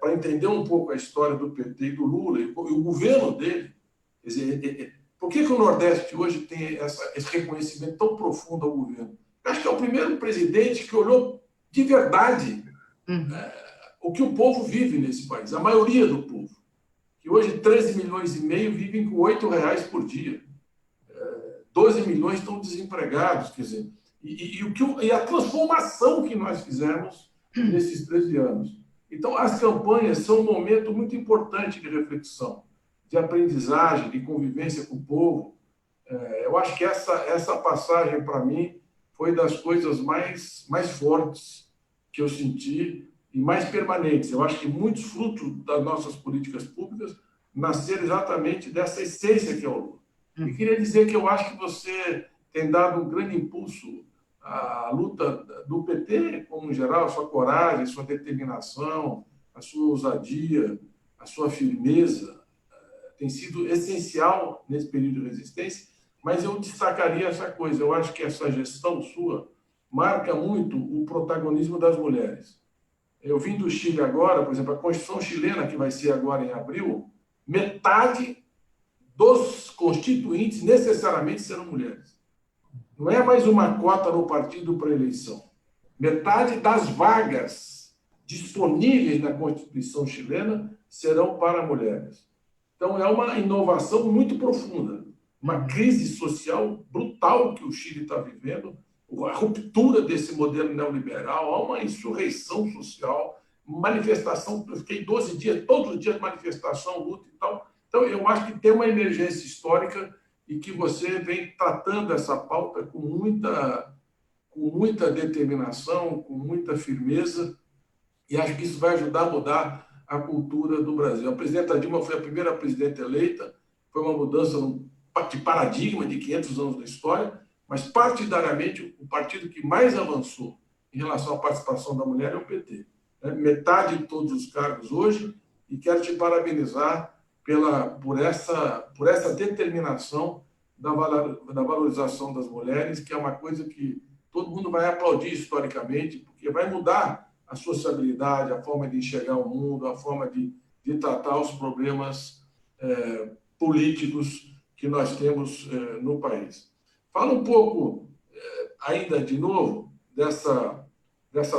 para entender um pouco a história do PT e do Lula e o governo dele, quer dizer, por que o Nordeste hoje tem esse reconhecimento tão profundo ao governo? Eu acho que é o primeiro presidente que olhou de verdade o que o povo vive nesse país, a maioria do povo. que hoje 13 milhões e meio vivem com R$ 8 por dia. 12 milhões estão desempregados, quer dizer, e a transformação que nós fizemos nesses 13 anos. Então, as campanhas são um momento muito importante de reflexão, de aprendizagem, de convivência com o povo. Eu acho que essa passagem, para mim, foi das coisas mais fortes que eu senti e mais permanentes. Eu acho que muitos frutos das nossas políticas públicas nasceram exatamente dessa essência que é o Lula. E queria dizer que eu acho que você tem dado um grande impulso à luta do PT, como em geral, a sua coragem, a sua determinação, a sua ousadia, a sua firmeza, tem sido essencial nesse período de resistência, mas eu destacaria essa coisa. Eu acho que essa gestão sua marca muito o protagonismo das mulheres. Eu vim do Chile agora, por exemplo, a Constituição chilena, que vai ser agora em abril, metade dos constituintes necessariamente serão mulheres. Não é mais uma cota no partido para eleição. Metade das vagas disponíveis na Constituição chilena serão para mulheres. Então, é uma inovação muito profunda, uma crise social brutal que o Chile está vivendo, a ruptura desse modelo neoliberal, há uma insurreição social, manifestação. Eu fiquei 12 dias, todos os dias manifestação, luta e tal. Então, eu acho que tem uma emergência histórica e que você vem tratando essa pauta com muita determinação, com muita firmeza, e acho que isso vai ajudar a mudar a cultura do Brasil. A presidenta Dilma foi a primeira presidenta eleita, foi uma mudança de paradigma de 500 anos da história, mas, partidariamente, o partido que mais avançou em relação à participação da mulher é o PT. Metade de todos os cargos hoje, e quero te parabenizar por essa determinação da valorização das mulheres, que é uma coisa que todo mundo vai aplaudir historicamente, porque vai mudar a sociabilidade, a forma de enxergar o mundo, a forma de tratar os problemas políticos que nós temos no país. Fala um pouco, ainda de novo, dessa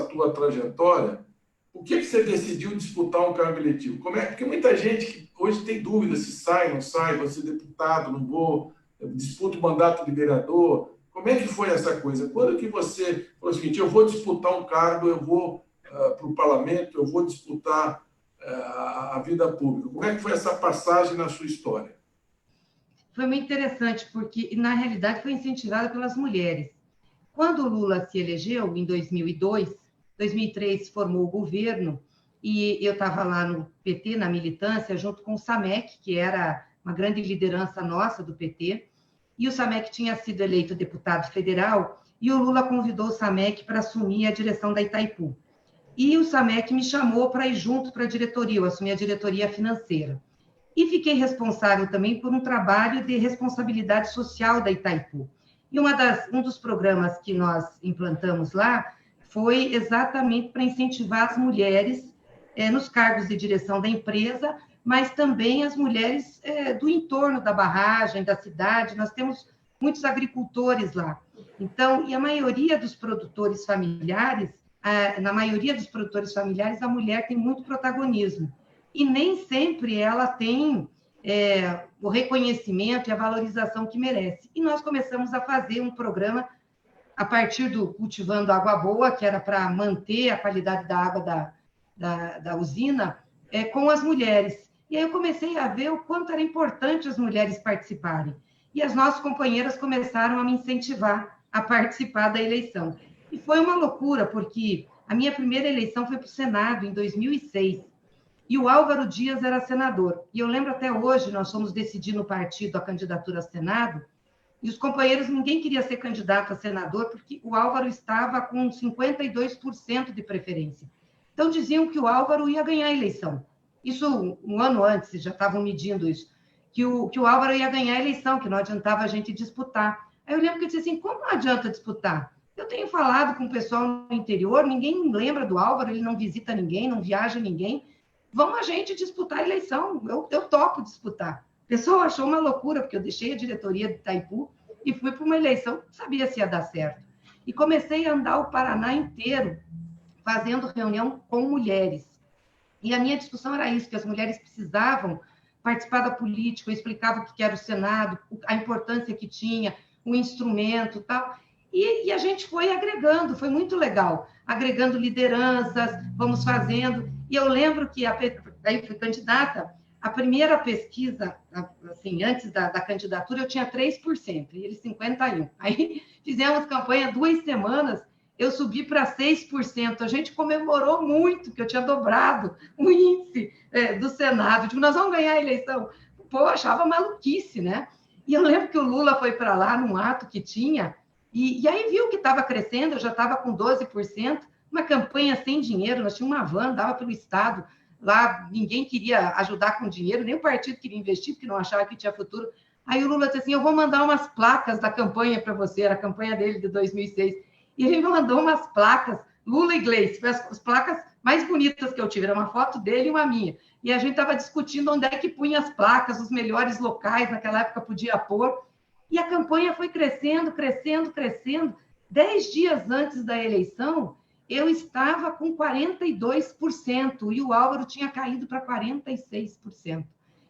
tua trajetória. Por que você decidiu disputar um cargo eletivo? Porque muita gente que hoje tem dúvida se sai, não sai, vou ser deputado, não vou, disputo o mandato de vereador. Como é que foi essa coisa? Quando que você falou o seguinte, eu vou disputar um cargo, eu vou para o parlamento, eu vou disputar a vida pública? Como é que foi essa passagem na sua história? Foi muito interessante, porque, na realidade, foi incentivada pelas mulheres. Quando o Lula se elegeu, em 2002, 2003 formou o governo, e eu estava lá no PT, na militância, junto com o Samek, que era uma grande liderança nossa do PT, e o Samek tinha sido eleito deputado federal, e o Lula convidou o Samek para assumir a direção da Itaipu. E o Samek me chamou para ir junto para a diretoria, eu assumi a diretoria financeira. E fiquei responsável também por um trabalho de responsabilidade social da Itaipu. E um dos programas que nós implantamos lá foi exatamente para incentivar as mulheres nos cargos de direção da empresa, mas também as mulheres do entorno da barragem, da cidade. Nós temos muitos agricultores lá. Então, e a maioria dos produtores familiares, na maioria dos produtores familiares, a mulher tem muito protagonismo. E nem sempre ela tem o reconhecimento e a valorização que merece. E nós começamos a fazer um programa a partir do Cultivando Água Boa, que era para manter a qualidade da água da usina, com as mulheres. E aí eu comecei a ver o quanto era importante as mulheres participarem. E as nossas companheiras começaram a me incentivar a participar da eleição. E foi uma loucura, porque a minha primeira eleição foi para o Senado, em 2006. E o Álvaro Dias era senador. E eu lembro até hoje, nós fomos decidir no partido a candidatura a Senado, e os companheiros, ninguém queria ser candidato a senador, porque o Álvaro estava com 52% de preferência. Então, diziam que o Álvaro ia ganhar a eleição. Isso um ano antes, já estavam medindo isso, que o Álvaro ia ganhar a eleição, que não adiantava a gente disputar. Aí eu lembro que eu disse assim, como não adianta disputar? Eu tenho falado com o pessoal no interior, ninguém lembra do Álvaro, ele não visita ninguém, não viaja ninguém. Vamos a gente disputar a eleição, eu topo disputar. O pessoal achou uma loucura, porque eu deixei a diretoria de Itaipu e fui para uma eleição, não sabia se ia dar certo. E comecei a andar o Paraná inteiro, fazendo reunião com mulheres. E a minha discussão era isso, que as mulheres precisavam participar da política, eu explicava o que era o Senado, a importância que tinha, o instrumento e tal. E a gente foi agregando, foi muito legal, agregando lideranças, vamos fazendo. E eu lembro que aí fui candidata, a primeira pesquisa, assim, antes da candidatura, eu tinha 3%, e eles 51%. Aí fizemos campanha 2 semanas, eu subi para 6%. A gente comemorou muito, que eu tinha dobrado o índice do Senado. Tipo, nós vamos ganhar a eleição. Pô, achava maluquice, né? E eu lembro que o Lula foi para lá num ato que tinha, e aí viu que estava crescendo, eu já estava com 12%, uma campanha sem dinheiro, nós tínhamos uma van, dava pelo Estado, lá ninguém queria ajudar com dinheiro, nem o partido queria investir, porque não achava que tinha futuro. Aí o Lula disse assim, eu vou mandar umas placas da campanha para você, era a campanha dele de 2006, e ele me mandou umas placas, Lula e Gleice, foi as placas mais bonitas que eu tive, era uma foto dele e uma minha, e a gente estava discutindo onde é que punha as placas, os melhores locais, naquela época podia pôr, e a campanha foi crescendo, crescendo, crescendo. 10 dias antes da eleição, eu estava com 42%, e o Álvaro tinha caído para 46%.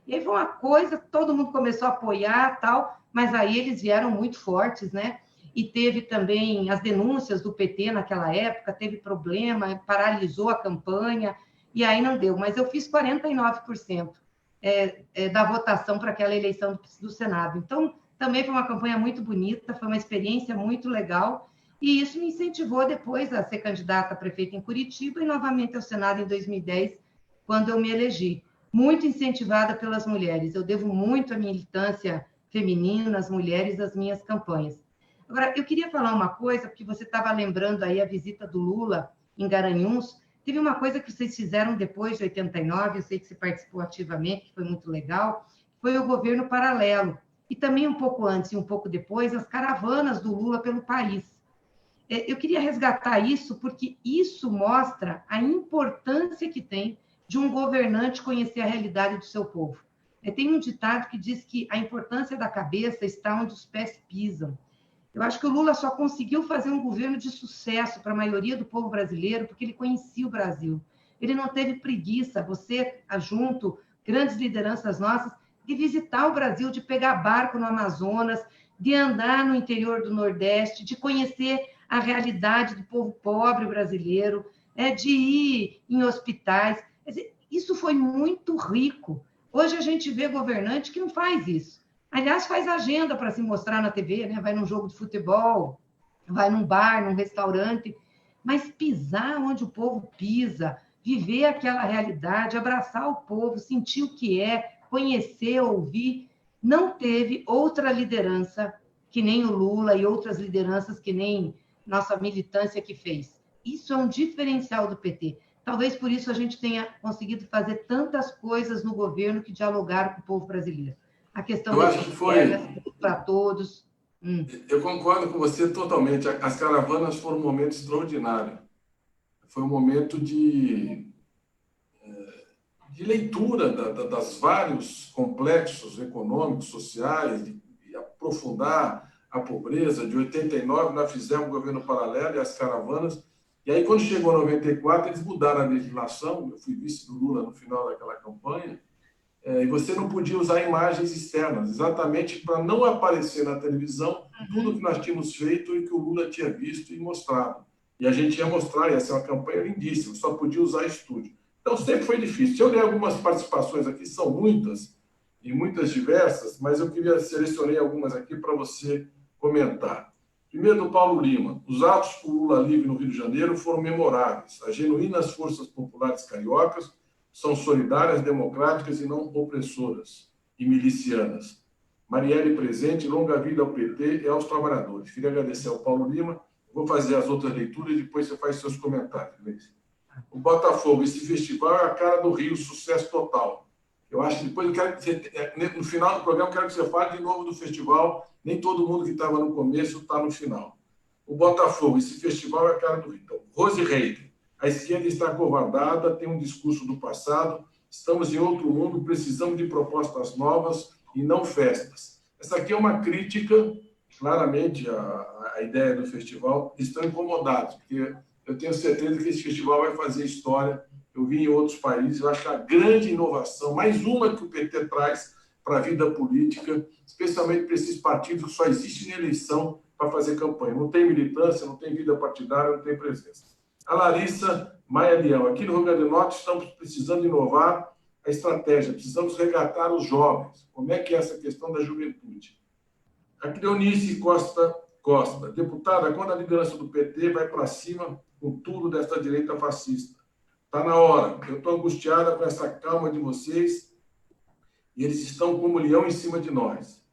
E aí foi uma coisa, todo mundo começou a apoiar, tal, mas aí eles vieram muito fortes, né? E teve também as denúncias do PT naquela época, teve problema, paralisou a campanha, e aí não deu. Mas eu fiz 49% da votação para aquela eleição do Senado. Então, também foi uma campanha muito bonita, foi uma experiência muito legal, e isso me incentivou depois a ser candidata a prefeita em Curitiba e novamente ao Senado em 2010, quando eu me elegi. Muito incentivada pelas mulheres. Eu devo muito à militância feminina, às mulheres, às minhas campanhas. Agora, eu queria falar uma coisa, porque você estava lembrando aí a visita do Lula em Garanhuns. Teve uma coisa que vocês fizeram depois de 89, eu sei que você participou ativamente, que foi muito legal, foi o governo paralelo. E também um pouco antes e um pouco depois, as caravanas do Lula pelo país. Eu queria resgatar isso, porque isso mostra a importância que tem de um governante conhecer a realidade do seu povo. Tem um ditado que diz que a importância da cabeça está onde os pés pisam. Eu acho que o Lula só conseguiu fazer um governo de sucesso para a maioria do povo brasileiro porque ele conhecia o Brasil. Ele não teve preguiça, você, junto, grandes lideranças nossas, de visitar o Brasil, de pegar barco no Amazonas, de andar no interior do Nordeste, de conhecer a realidade do povo pobre brasileiro, de ir em hospitais. Isso foi muito rico. Hoje a gente vê governante que não faz isso. Aliás, faz agenda para se mostrar na TV, né? Vai num jogo de futebol, vai num bar, num restaurante, mas pisar onde o povo pisa, viver aquela realidade, abraçar o povo, sentir o que é, conhecer, ouvir, não teve outra liderança que nem o Lula e outras lideranças que nem nossa militância que fez. Isso é um diferencial do PT. Talvez por isso a gente tenha conseguido fazer tantas coisas no governo que dialogaram com o povo brasileiro. A questão eu acho que foi para todos. Eu concordo com você totalmente. As caravanas foram um momento extraordinário. Foi um momento de leitura das vários complexos econômicos, sociais, de aprofundar a pobreza. De 89, nós fizemos o governo paralelo e as caravanas. E aí, quando chegou 94, eles mudaram a legislação. Eu fui vice do Lula no final daquela campanha. E você não podia usar imagens externas, exatamente para não aparecer na televisão tudo que nós tínhamos feito e que o Lula tinha visto e mostrado. E a gente ia mostrar, ia ser uma campanha lindíssima, só podia usar estúdio. Então, sempre foi difícil. Se eu ler algumas participações aqui, são muitas, e muitas diversas, mas eu selecionei algumas aqui para você comentar. Primeiro, do Paulo Lima. Os atos por Lula livre no Rio de Janeiro foram memoráveis. As genuínas forças populares cariocas são solidárias, democráticas e não opressoras e milicianas. Marielle presente, longa vida ao PT e aos trabalhadores. Queria agradecer ao Paulo Lima. Vou fazer as outras leituras e depois você faz seus comentários. O Botafogo, esse festival é a cara do Rio, sucesso total. Eu acho que depois eu quero que você, no final do programa, eu quero que você fale de novo do festival. Nem todo mundo que estava no começo está no final. O Botafogo, esse festival é a cara do Rio. Então, Rose Reiter. A esquerda está acovardada, tem um discurso do passado, estamos em outro mundo, precisamos de propostas novas e não festas. Essa aqui é uma crítica, claramente, à ideia do festival. Estão incomodados, porque eu tenho certeza que esse festival vai fazer história eu vi em outros países. Eu acho que a grande inovação, mais uma que o PT traz para a vida política, especialmente para esses partidos que só existem em eleição para fazer campanha. Não tem militância, não tem vida partidária, não tem presença. A Larissa Maia Leão. Aqui no Rio Grande do Norte estamos precisando inovar a estratégia, precisamos resgatar os jovens. Como é que é essa questão da juventude? A Cleonice Costa, deputada, quando a liderança do PT vai para cima com tudo desta direita fascista? Está na hora. Eu estou angustiada com essa calma de vocês e eles estão como leão em cima de nós.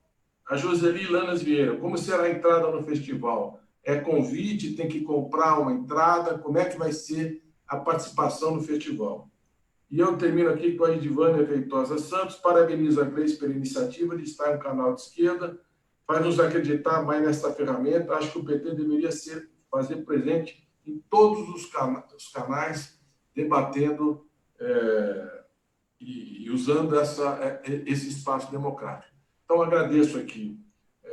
A Joseli Lanas Vieira, como será a entrada no festival? É convite? Tem que comprar uma entrada? Como é que vai ser a participação no festival? E eu termino aqui com a Edivânia Feitosa Santos. Parabenizo a Gleice pela iniciativa de estar no canal de esquerda. Faz nos acreditar mais nessa ferramenta. Acho que o PT deveria fazer presente em todos os canais, debatendo e usando esse espaço democrático. Então, agradeço aqui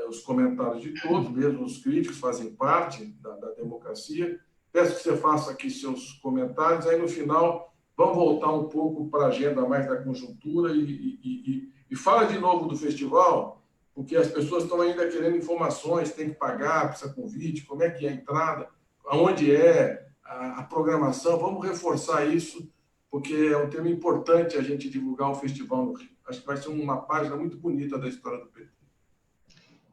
os comentários de todos, mesmo os críticos fazem parte da democracia. Peço que você faça aqui seus comentários. Aí, no final, vamos voltar um pouco para a agenda mais da conjuntura e fala de novo do festival, porque as pessoas estão ainda querendo informações, tem que pagar, precisa convite, como é que é a entrada, aonde é a programação. Vamos reforçar isso, porque é um tema importante a gente divulgar o festival no Rio. Acho que vai ser uma página muito bonita da história do PT.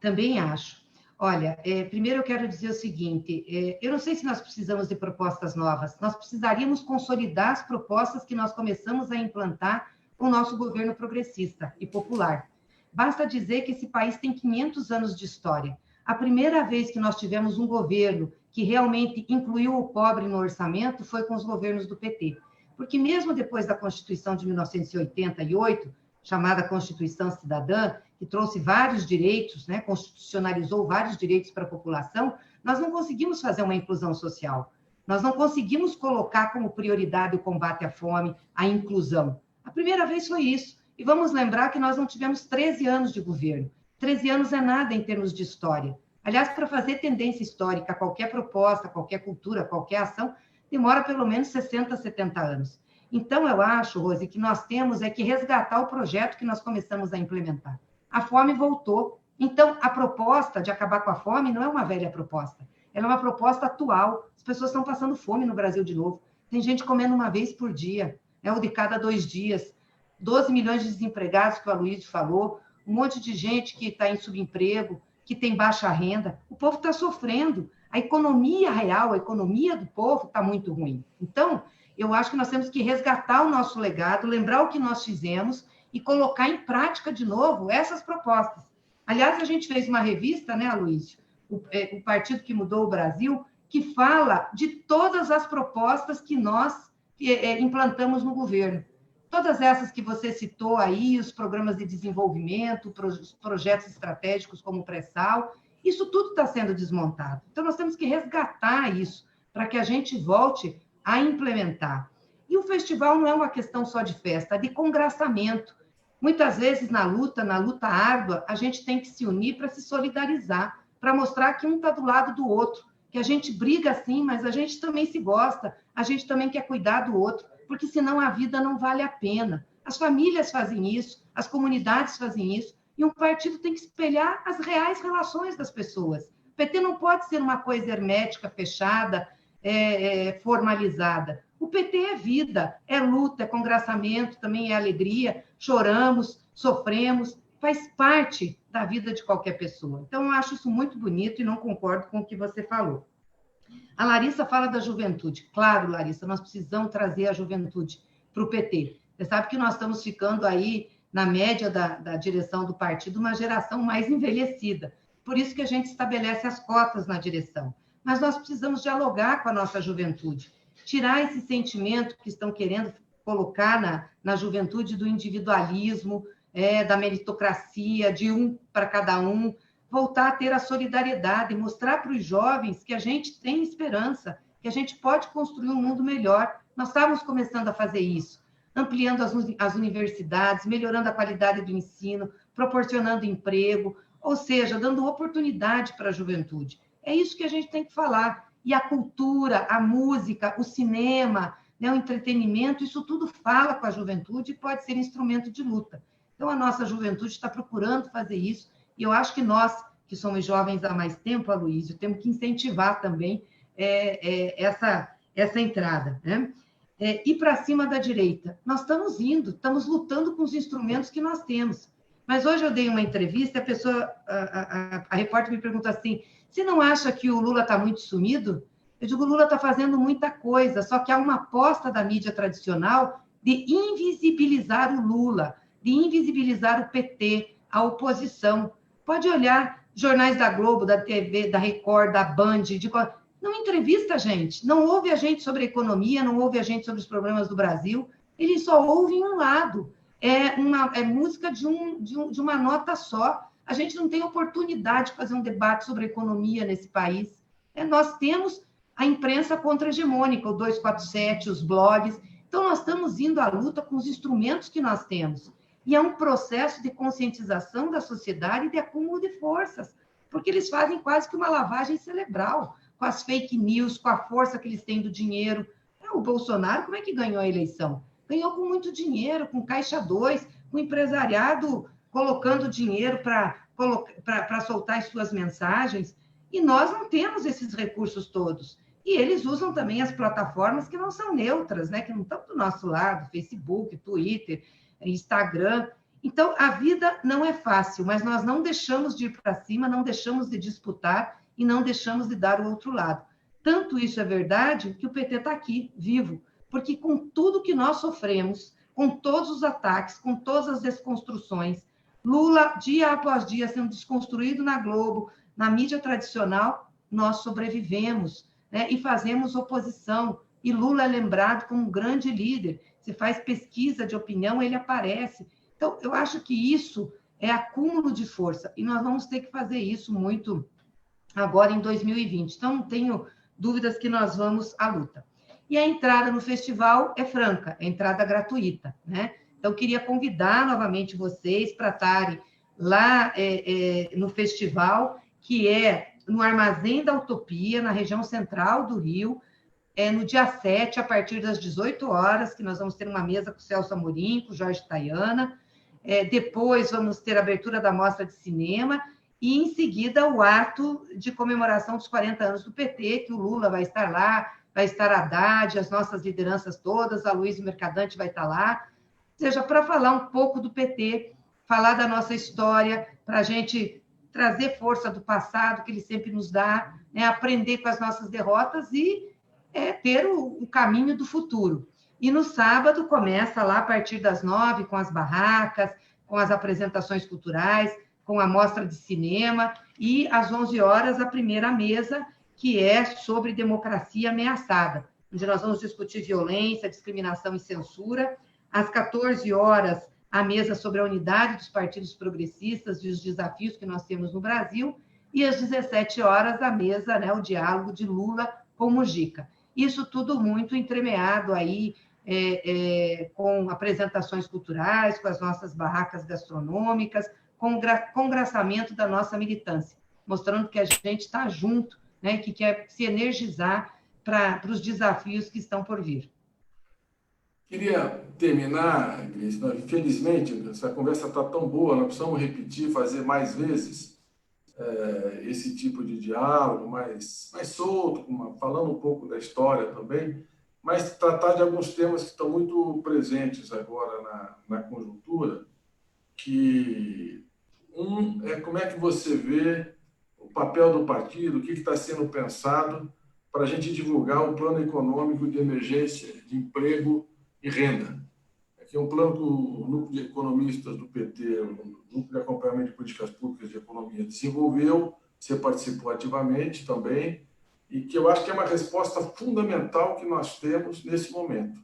Também acho. Olha, primeiro eu quero dizer o seguinte, eu não sei se nós precisamos de propostas novas, nós precisaríamos consolidar as propostas que nós começamos a implantar com o nosso governo progressista e popular. Basta dizer que esse país tem 500 anos de história. A primeira vez que nós tivemos um governo que realmente incluiu o pobre no orçamento foi com os governos do PT. Porque mesmo depois da Constituição de 1988, chamada Constituição Cidadã, que trouxe vários direitos, né, constitucionalizou vários direitos para a população, nós não conseguimos fazer uma inclusão social. Nós não conseguimos colocar como prioridade o combate à fome, a inclusão. A primeira vez foi isso. E vamos lembrar que nós não tivemos 13 anos de governo. 13 anos é nada em termos de história. Aliás, para fazer tendência histórica, qualquer proposta, qualquer cultura, qualquer ação, demora pelo menos 60, 70 anos. Então, eu acho, Rose, que nós temos que resgatar o projeto que nós começamos a implementar. A fome voltou. Então, a proposta de acabar com a fome não é uma velha proposta. Ela é uma proposta atual. As pessoas estão passando fome no Brasil de novo. Tem gente comendo uma vez por dia, ou de cada 2 dias. 12 milhões de desempregados, que o Aloysio falou, um monte de gente que está em subemprego, que tem baixa renda. O povo está sofrendo. A economia real, a economia do povo está muito ruim. Então, eu acho que nós temos que resgatar o nosso legado, lembrar o que nós fizemos e colocar em prática de novo essas propostas. Aliás, a gente fez uma revista, né, Aloysio? O Partido que Mudou o Brasil, que fala de todas as propostas que nós implantamos no governo. Todas essas que você citou aí, os programas de desenvolvimento, os projetos estratégicos como o pré-sal, isso tudo está sendo desmontado. Então, nós temos que resgatar isso para que a gente volte a implementar. E o festival não é uma questão só de festa, é de congraçamento. Muitas vezes, na luta árdua, a gente tem que se unir para se solidarizar, para mostrar que um está do lado do outro, que a gente briga sim, mas a gente também se gosta, a gente também quer cuidar do outro, porque senão a vida não vale a pena. As famílias fazem isso, as comunidades fazem isso, e um partido tem que espelhar as reais relações das pessoas. O PT não pode ser uma coisa hermética, fechada, formalizada. O PT é vida, é luta, é congraçamento, também é alegria, choramos, sofremos, faz parte da vida de qualquer pessoa. Então, eu acho isso muito bonito e não concordo com o que você falou. A Larissa fala da juventude. Claro, Larissa, nós precisamos trazer a juventude para o PT. Você sabe que nós estamos ficando aí, na média da direção do partido, uma geração mais envelhecida. Por isso que a gente estabelece as cotas na direção. Mas nós precisamos dialogar com a nossa juventude, tirar esse sentimento que estão querendo colocar na juventude do individualismo, da meritocracia, de um para cada um, voltar a ter a solidariedade, mostrar para os jovens que a gente tem esperança, que a gente pode construir um mundo melhor. Nós estávamos começando a fazer isso, ampliando as universidades, melhorando a qualidade do ensino, proporcionando emprego, ou seja, dando oportunidade para a juventude. É isso que a gente tem que falar. E a cultura, a música, o cinema, né, o entretenimento, isso tudo fala com a juventude e pode ser instrumento de luta. Então, a nossa juventude está procurando fazer isso, e eu acho que nós, que somos jovens há mais tempo, Aloysio, temos que incentivar também essa entrada, né? Ir para cima da direita. Nós estamos indo, estamos lutando com os instrumentos que nós temos. Mas hoje eu dei uma entrevista, a repórter me perguntou assim, você não acha que o Lula está muito sumido? Eu digo, o Lula está fazendo muita coisa, só que há uma aposta da mídia tradicional de invisibilizar o Lula, de invisibilizar o PT, a oposição. Pode olhar jornais da Globo, da TV, da Record, da Band, não entrevista a gente, não ouve a gente sobre a economia, não ouve a gente sobre os problemas do Brasil, eles só ouvem um lado. É música de uma nota só. A gente não tem oportunidade de fazer um debate sobre a economia nesse país. Nós temos a imprensa contra-hegemônica, o 247, os blogs. Então, nós estamos indo à luta com os instrumentos que nós temos. E é um processo de conscientização da sociedade e de acúmulo de forças, porque eles fazem quase que uma lavagem cerebral, com as fake news, com a força que eles têm do dinheiro. O Bolsonaro, como é que ganhou a eleição? Ganhou com muito dinheiro, com Caixa 2, com o empresariado colocando dinheiro para soltar as suas mensagens, e nós não temos esses recursos todos. E eles usam também as plataformas que não são neutras, né? Que não estão do nosso lado, Facebook, Twitter, Instagram. Então, a vida não é fácil, mas nós não deixamos de ir para cima, não deixamos de disputar e não deixamos de dar o outro lado. Tanto isso é verdade que o PT está aqui, vivo, porque com tudo que nós sofremos, com todos os ataques, com todas as desconstruções, Lula, dia após dia, sendo desconstruído na Globo, na mídia tradicional, nós sobrevivemos, né? E fazemos oposição. E Lula é lembrado como um grande líder. Se faz pesquisa de opinião, ele aparece. Então, eu acho que isso é acúmulo de força, e nós vamos ter que fazer isso muito agora em 2020. Então, não tenho dúvidas que nós vamos à luta. E a entrada no festival é franca, é entrada gratuita, né? Então, queria convidar novamente vocês para estarem lá no festival, que é no Armazém da Utopia, na região central do Rio, no dia 7, a partir das 18 horas, que nós vamos ter uma mesa com o Celso Amorim, com o Jorge Tayana. Depois vamos ter a abertura da mostra de cinema e, em seguida, o ato de comemoração dos 40 anos do PT, que o Lula vai estar lá, vai estar a Haddad, as nossas lideranças todas, a Luiz Mercadante vai estar lá, seja para falar um pouco do PT, falar da nossa história, para a gente trazer força do passado, que ele sempre nos dá, né? Aprender com as nossas derrotas e ter o caminho do futuro. E no sábado começa lá a partir das 9, com as barracas, com as apresentações culturais, com a mostra de cinema, e às 11 horas a primeira mesa, que é sobre democracia ameaçada, onde nós vamos discutir violência, discriminação e censura. Às 14 horas, a mesa sobre a unidade dos partidos progressistas e os desafios que nós temos no Brasil, e às 17 horas, a mesa, né, o diálogo de Lula com Mujica. Isso tudo muito entremeado aí, com apresentações culturais, com as nossas barracas gastronômicas, com o congraçamento da nossa militância, mostrando que a gente está junto, né, que quer se energizar para os desafios que estão por vir. Queria terminar, Cris, infelizmente, essa conversa está tão boa, nós precisamos repetir, fazer mais vezes esse tipo de diálogo, mais solto, falando um pouco da história também, mas tratar de alguns temas que estão muito presentes agora na conjuntura, que como é que você vê o papel do partido, o que está sendo pensado para a gente divulgar o plano econômico de emergência, de emprego e renda. Aqui é um plano que o Núcleo de Economistas do PT, o Núcleo de Acompanhamento de Políticas Públicas de Economia, desenvolveu, você participou ativamente também, e que eu acho que é uma resposta fundamental que nós temos nesse momento.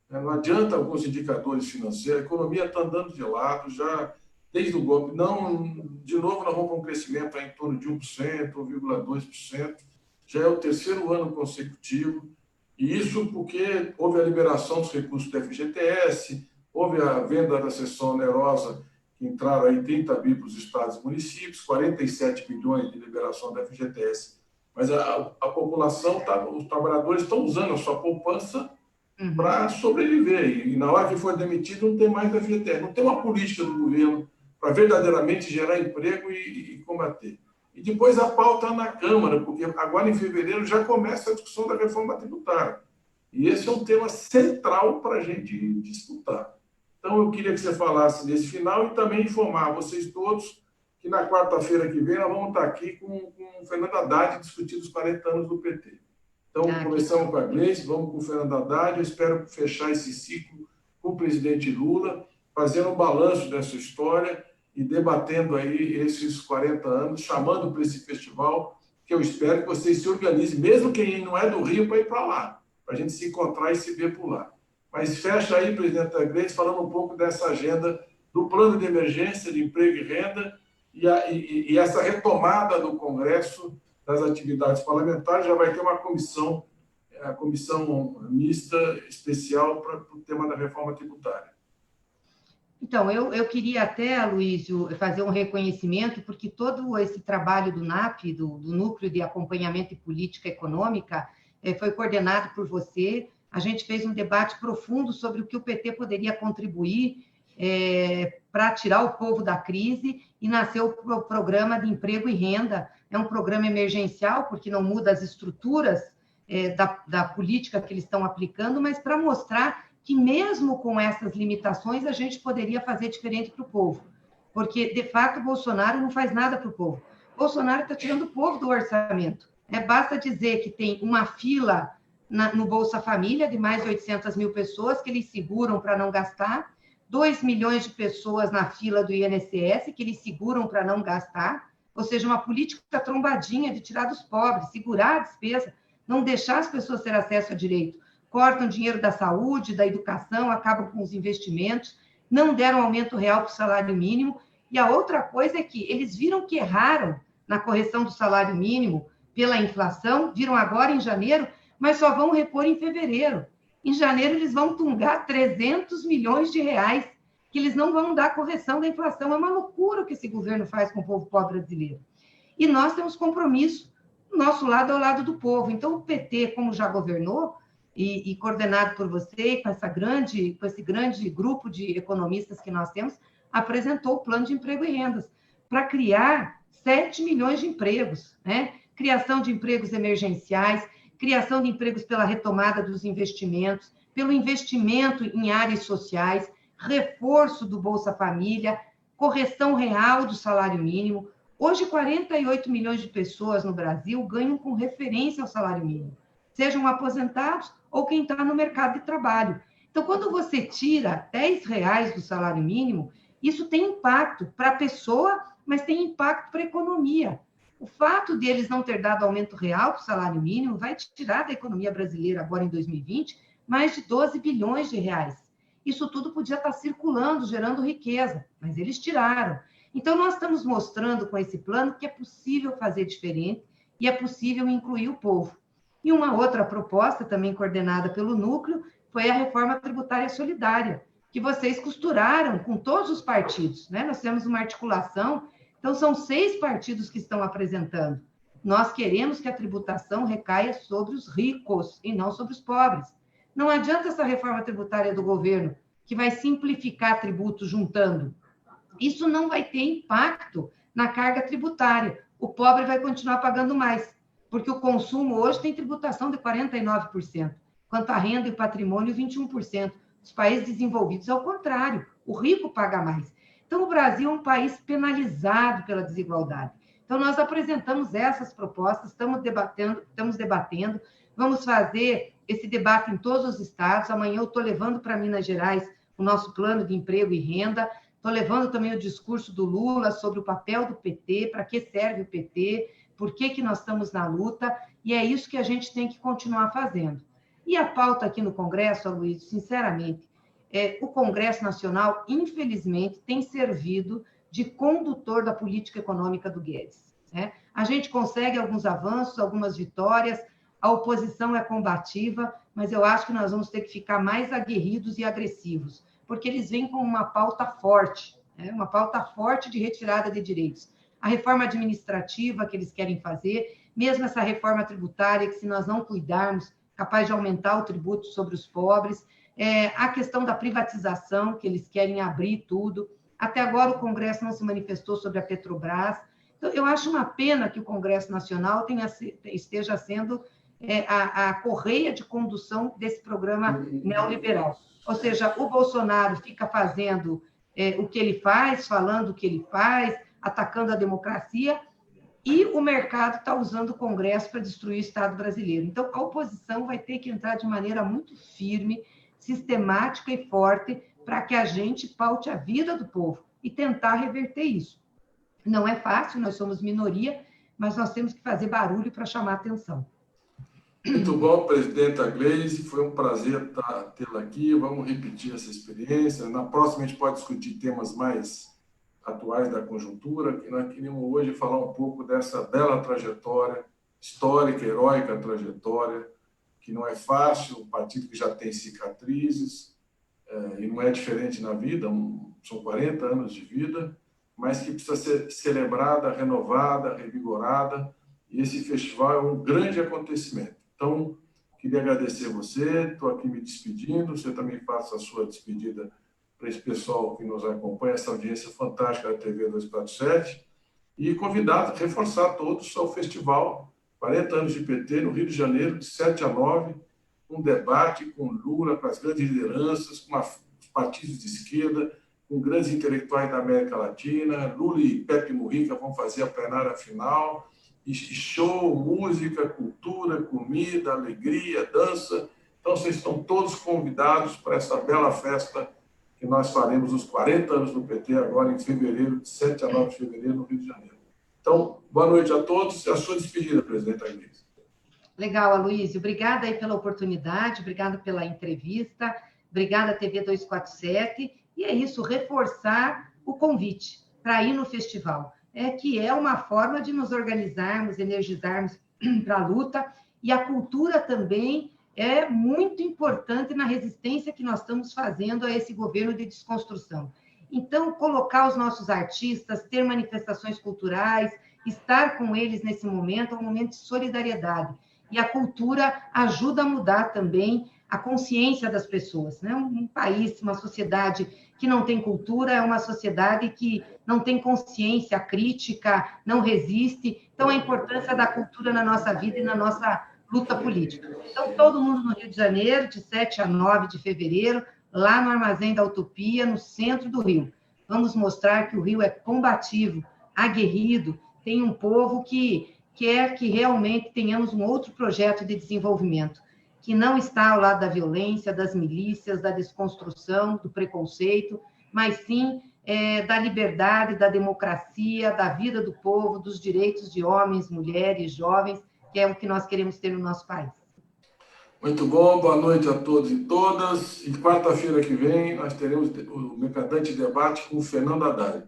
Não adianta alguns indicadores financeiros, a economia está andando de lado já desde o golpe. De novo, nós vamos para um crescimento em torno de 1%, 1,2%, já é o terceiro ano consecutivo, e isso porque houve a liberação dos recursos do FGTS, houve a venda da cessão onerosa, que entraram aí 30 bi para os estados e municípios, 47 bilhões de liberação do FGTS. Mas a população, os trabalhadores estão usando a sua poupança para sobreviver. E na hora que for demitido, não tem mais FGTS. Não tem uma política do governo para verdadeiramente gerar emprego e combater. E depois a pauta na Câmara, porque agora em fevereiro já começa a discussão da reforma tributária. E esse é um tema central para a gente disputar. Então, eu queria que você falasse nesse final e também informar vocês todos que na quarta-feira que vem nós vamos estar aqui com o Fernando Haddad discutindo os 40 anos do PT. Então, começamos com a Gleice, vamos com o Fernando Haddad. Eu espero fechar esse ciclo com o presidente Lula, fazendo um balanço dessa história e debatendo aí esses 40 anos, chamando para esse festival, que eu espero que vocês se organizem, mesmo quem não é do Rio, para ir para lá, para a gente se encontrar e se ver por lá. Mas fecha aí, presidente da Gleice, falando um pouco dessa agenda do plano de emergência de emprego e renda e essa retomada do Congresso das atividades parlamentares. Já vai ter uma comissão, a comissão mista especial para o tema da reforma tributária. Então, eu queria até, Aloysio, fazer um reconhecimento, porque todo esse trabalho do NAP, do Núcleo de Acompanhamento e Política Econômica, foi coordenado por você. A gente fez um debate profundo sobre o que o PT poderia contribuir para tirar o povo da crise, e nasceu o Programa de Emprego e Renda. É um programa emergencial, porque não muda as estruturas da política que eles estão aplicando, mas para mostrar que mesmo com essas limitações, a gente poderia fazer diferente para o povo. Porque, de fato, o Bolsonaro não faz nada para o povo. O Bolsonaro está tirando o povo do orçamento. Basta dizer que tem uma fila no Bolsa Família de mais de 800 mil pessoas que eles seguram para não gastar, 2 milhões de pessoas na fila do INSS que eles seguram para não gastar, ou seja, uma política trombadinha de tirar dos pobres, segurar a despesa, não deixar as pessoas ter acesso a direito. Cortam dinheiro da saúde, da educação, acabam com os investimentos, não deram aumento real para o salário mínimo. E a outra coisa é que eles viram que erraram na correção do salário mínimo pela inflação, viram agora em janeiro, mas só vão repor em fevereiro. Em janeiro, eles vão tungar 300 milhões de reais, que eles não vão dar correção da inflação. É uma loucura o que esse governo faz com o povo pobre brasileiro. E nós temos compromisso, nosso lado ao lado do povo. Então, o PT, como já governou, e coordenado por você, com esse grande grupo de economistas que nós temos, apresentou o plano de emprego e rendas para criar 7 milhões de empregos, né? Criação de empregos emergenciais, criação de empregos pela retomada dos investimentos, pelo investimento em áreas sociais, reforço do Bolsa Família, correção real do salário mínimo. Hoje, 48 milhões de pessoas no Brasil ganham com referência ao salário mínimo, sejam aposentados ou quem está no mercado de trabalho. Então, quando você tira R$10 do salário mínimo, isso tem impacto para a pessoa, mas tem impacto para a economia. O fato de eles não ter dado aumento real para o salário mínimo vai tirar da economia brasileira, agora em 2020, mais de 12 bilhões de reais. Isso tudo podia estar circulando, gerando riqueza, mas eles tiraram. Então, nós estamos mostrando com esse plano que é possível fazer diferente e é possível incluir o povo. E uma outra proposta, também coordenada pelo Núcleo, foi a reforma tributária solidária, que vocês costuraram com todos os partidos, né? Nós temos uma articulação, então são 6 partidos que estão apresentando. Nós queremos que a tributação recaia sobre os ricos e não sobre os pobres. Não adianta essa reforma tributária do governo, que vai simplificar tributos juntando. Isso não vai ter impacto na carga tributária. O pobre vai continuar pagando mais, porque o consumo hoje tem tributação de 49%, quanto a renda e o patrimônio, 21%. Os países desenvolvidos, ao contrário, o rico paga mais. Então, o Brasil é um país penalizado pela desigualdade. Então, nós apresentamos essas propostas, estamos debatendo, vamos fazer esse debate em todos os estados. Amanhã eu estou levando para Minas Gerais o nosso plano de emprego e renda, estou levando também o discurso do Lula sobre o papel do PT, para que serve o PT, por que nós estamos na luta, e é isso que a gente tem que continuar fazendo. E a pauta aqui no Congresso, Aloysio, sinceramente, o Congresso Nacional, infelizmente, tem servido de condutor da política econômica do Guedes, né? A gente consegue alguns avanços, algumas vitórias, a oposição é combativa, mas eu acho que nós vamos ter que ficar mais aguerridos e agressivos, porque eles vêm com uma pauta forte, né? Uma pauta forte de retirada de direitos. A reforma administrativa que eles querem fazer, mesmo essa reforma tributária, que se nós não cuidarmos, capaz de aumentar o tributo sobre os pobres, a questão da privatização, que eles querem abrir tudo. Até agora o Congresso não se manifestou sobre a Petrobras. Então, eu acho uma pena que o Congresso Nacional esteja sendo a correia de condução desse programa neoliberal. Ou seja, o Bolsonaro fica fazendo o que ele faz, falando o que ele faz, atacando a democracia, e o mercado está usando o Congresso para destruir o Estado brasileiro. Então, a oposição vai ter que entrar de maneira muito firme, sistemática e forte para que a gente paute a vida do povo e tentar reverter isso. Não é fácil, nós somos minoria, mas nós temos que fazer barulho para chamar atenção. Muito bom, presidenta Gleisi, foi um prazer tê-la aqui. Vamos repetir essa experiência. Na próxima, a gente pode discutir temas mais atuais da conjuntura, que nós queríamos hoje falar um pouco dessa bela trajetória, histórica, heróica trajetória, que não é fácil, um partido que já tem cicatrizes, e não é diferente na vida, são 40 anos de vida, mas que precisa ser celebrada, renovada, revigorada, e esse festival é um grande acontecimento. Então, queria agradecer você, estou aqui me despedindo, você também faça a sua despedida para esse pessoal que nos acompanha, essa audiência fantástica da TV 247, e convidar, reforçar todos ao festival 40 anos de PT no Rio de Janeiro, de 7 a 9, um debate com Lula, com as grandes lideranças, com os partidos de esquerda, com grandes intelectuais da América Latina. Lula e Pepe Mujica vão fazer a plenária final, e show, música, cultura, comida, alegria, dança. Então, vocês estão todos convidados para essa bela festa que nós faremos os 40 anos do PT agora em fevereiro, de 7 a 9 de fevereiro, no Rio de Janeiro. Então, boa noite a todos e a sua despedida, presidente Agnes. Legal, Aloysio. Obrigada aí pela oportunidade, obrigada pela entrevista, obrigada TV 247. E é isso, reforçar o convite para ir no festival, que é uma forma de nos organizarmos, energizarmos para a luta, e a cultura também é muito importante na resistência que nós estamos fazendo a esse governo de desconstrução. Então, colocar os nossos artistas, ter manifestações culturais, estar com eles nesse momento, é um momento de solidariedade. E a cultura ajuda a mudar também a consciência das pessoas, né? Um país, uma sociedade que não tem cultura é uma sociedade que não tem consciência crítica, não resiste. Então, a importância da cultura na nossa vida e na nossa luta política. Então, todo mundo no Rio de Janeiro, de 7 a 9 de fevereiro, lá no Armazém da Utopia, no centro do Rio. Vamos mostrar que o Rio é combativo, aguerrido, tem um povo que quer que realmente tenhamos um outro projeto de desenvolvimento, que não está ao lado da violência, das milícias, da desconstrução, do preconceito, mas sim da liberdade, da democracia, da vida do povo, dos direitos de homens, mulheres, jovens, que é o que nós queremos ter no nosso país. Muito bom, boa noite a todos e todas. E quarta-feira que vem nós teremos o Mercadante Debate com o Fernando Haddad.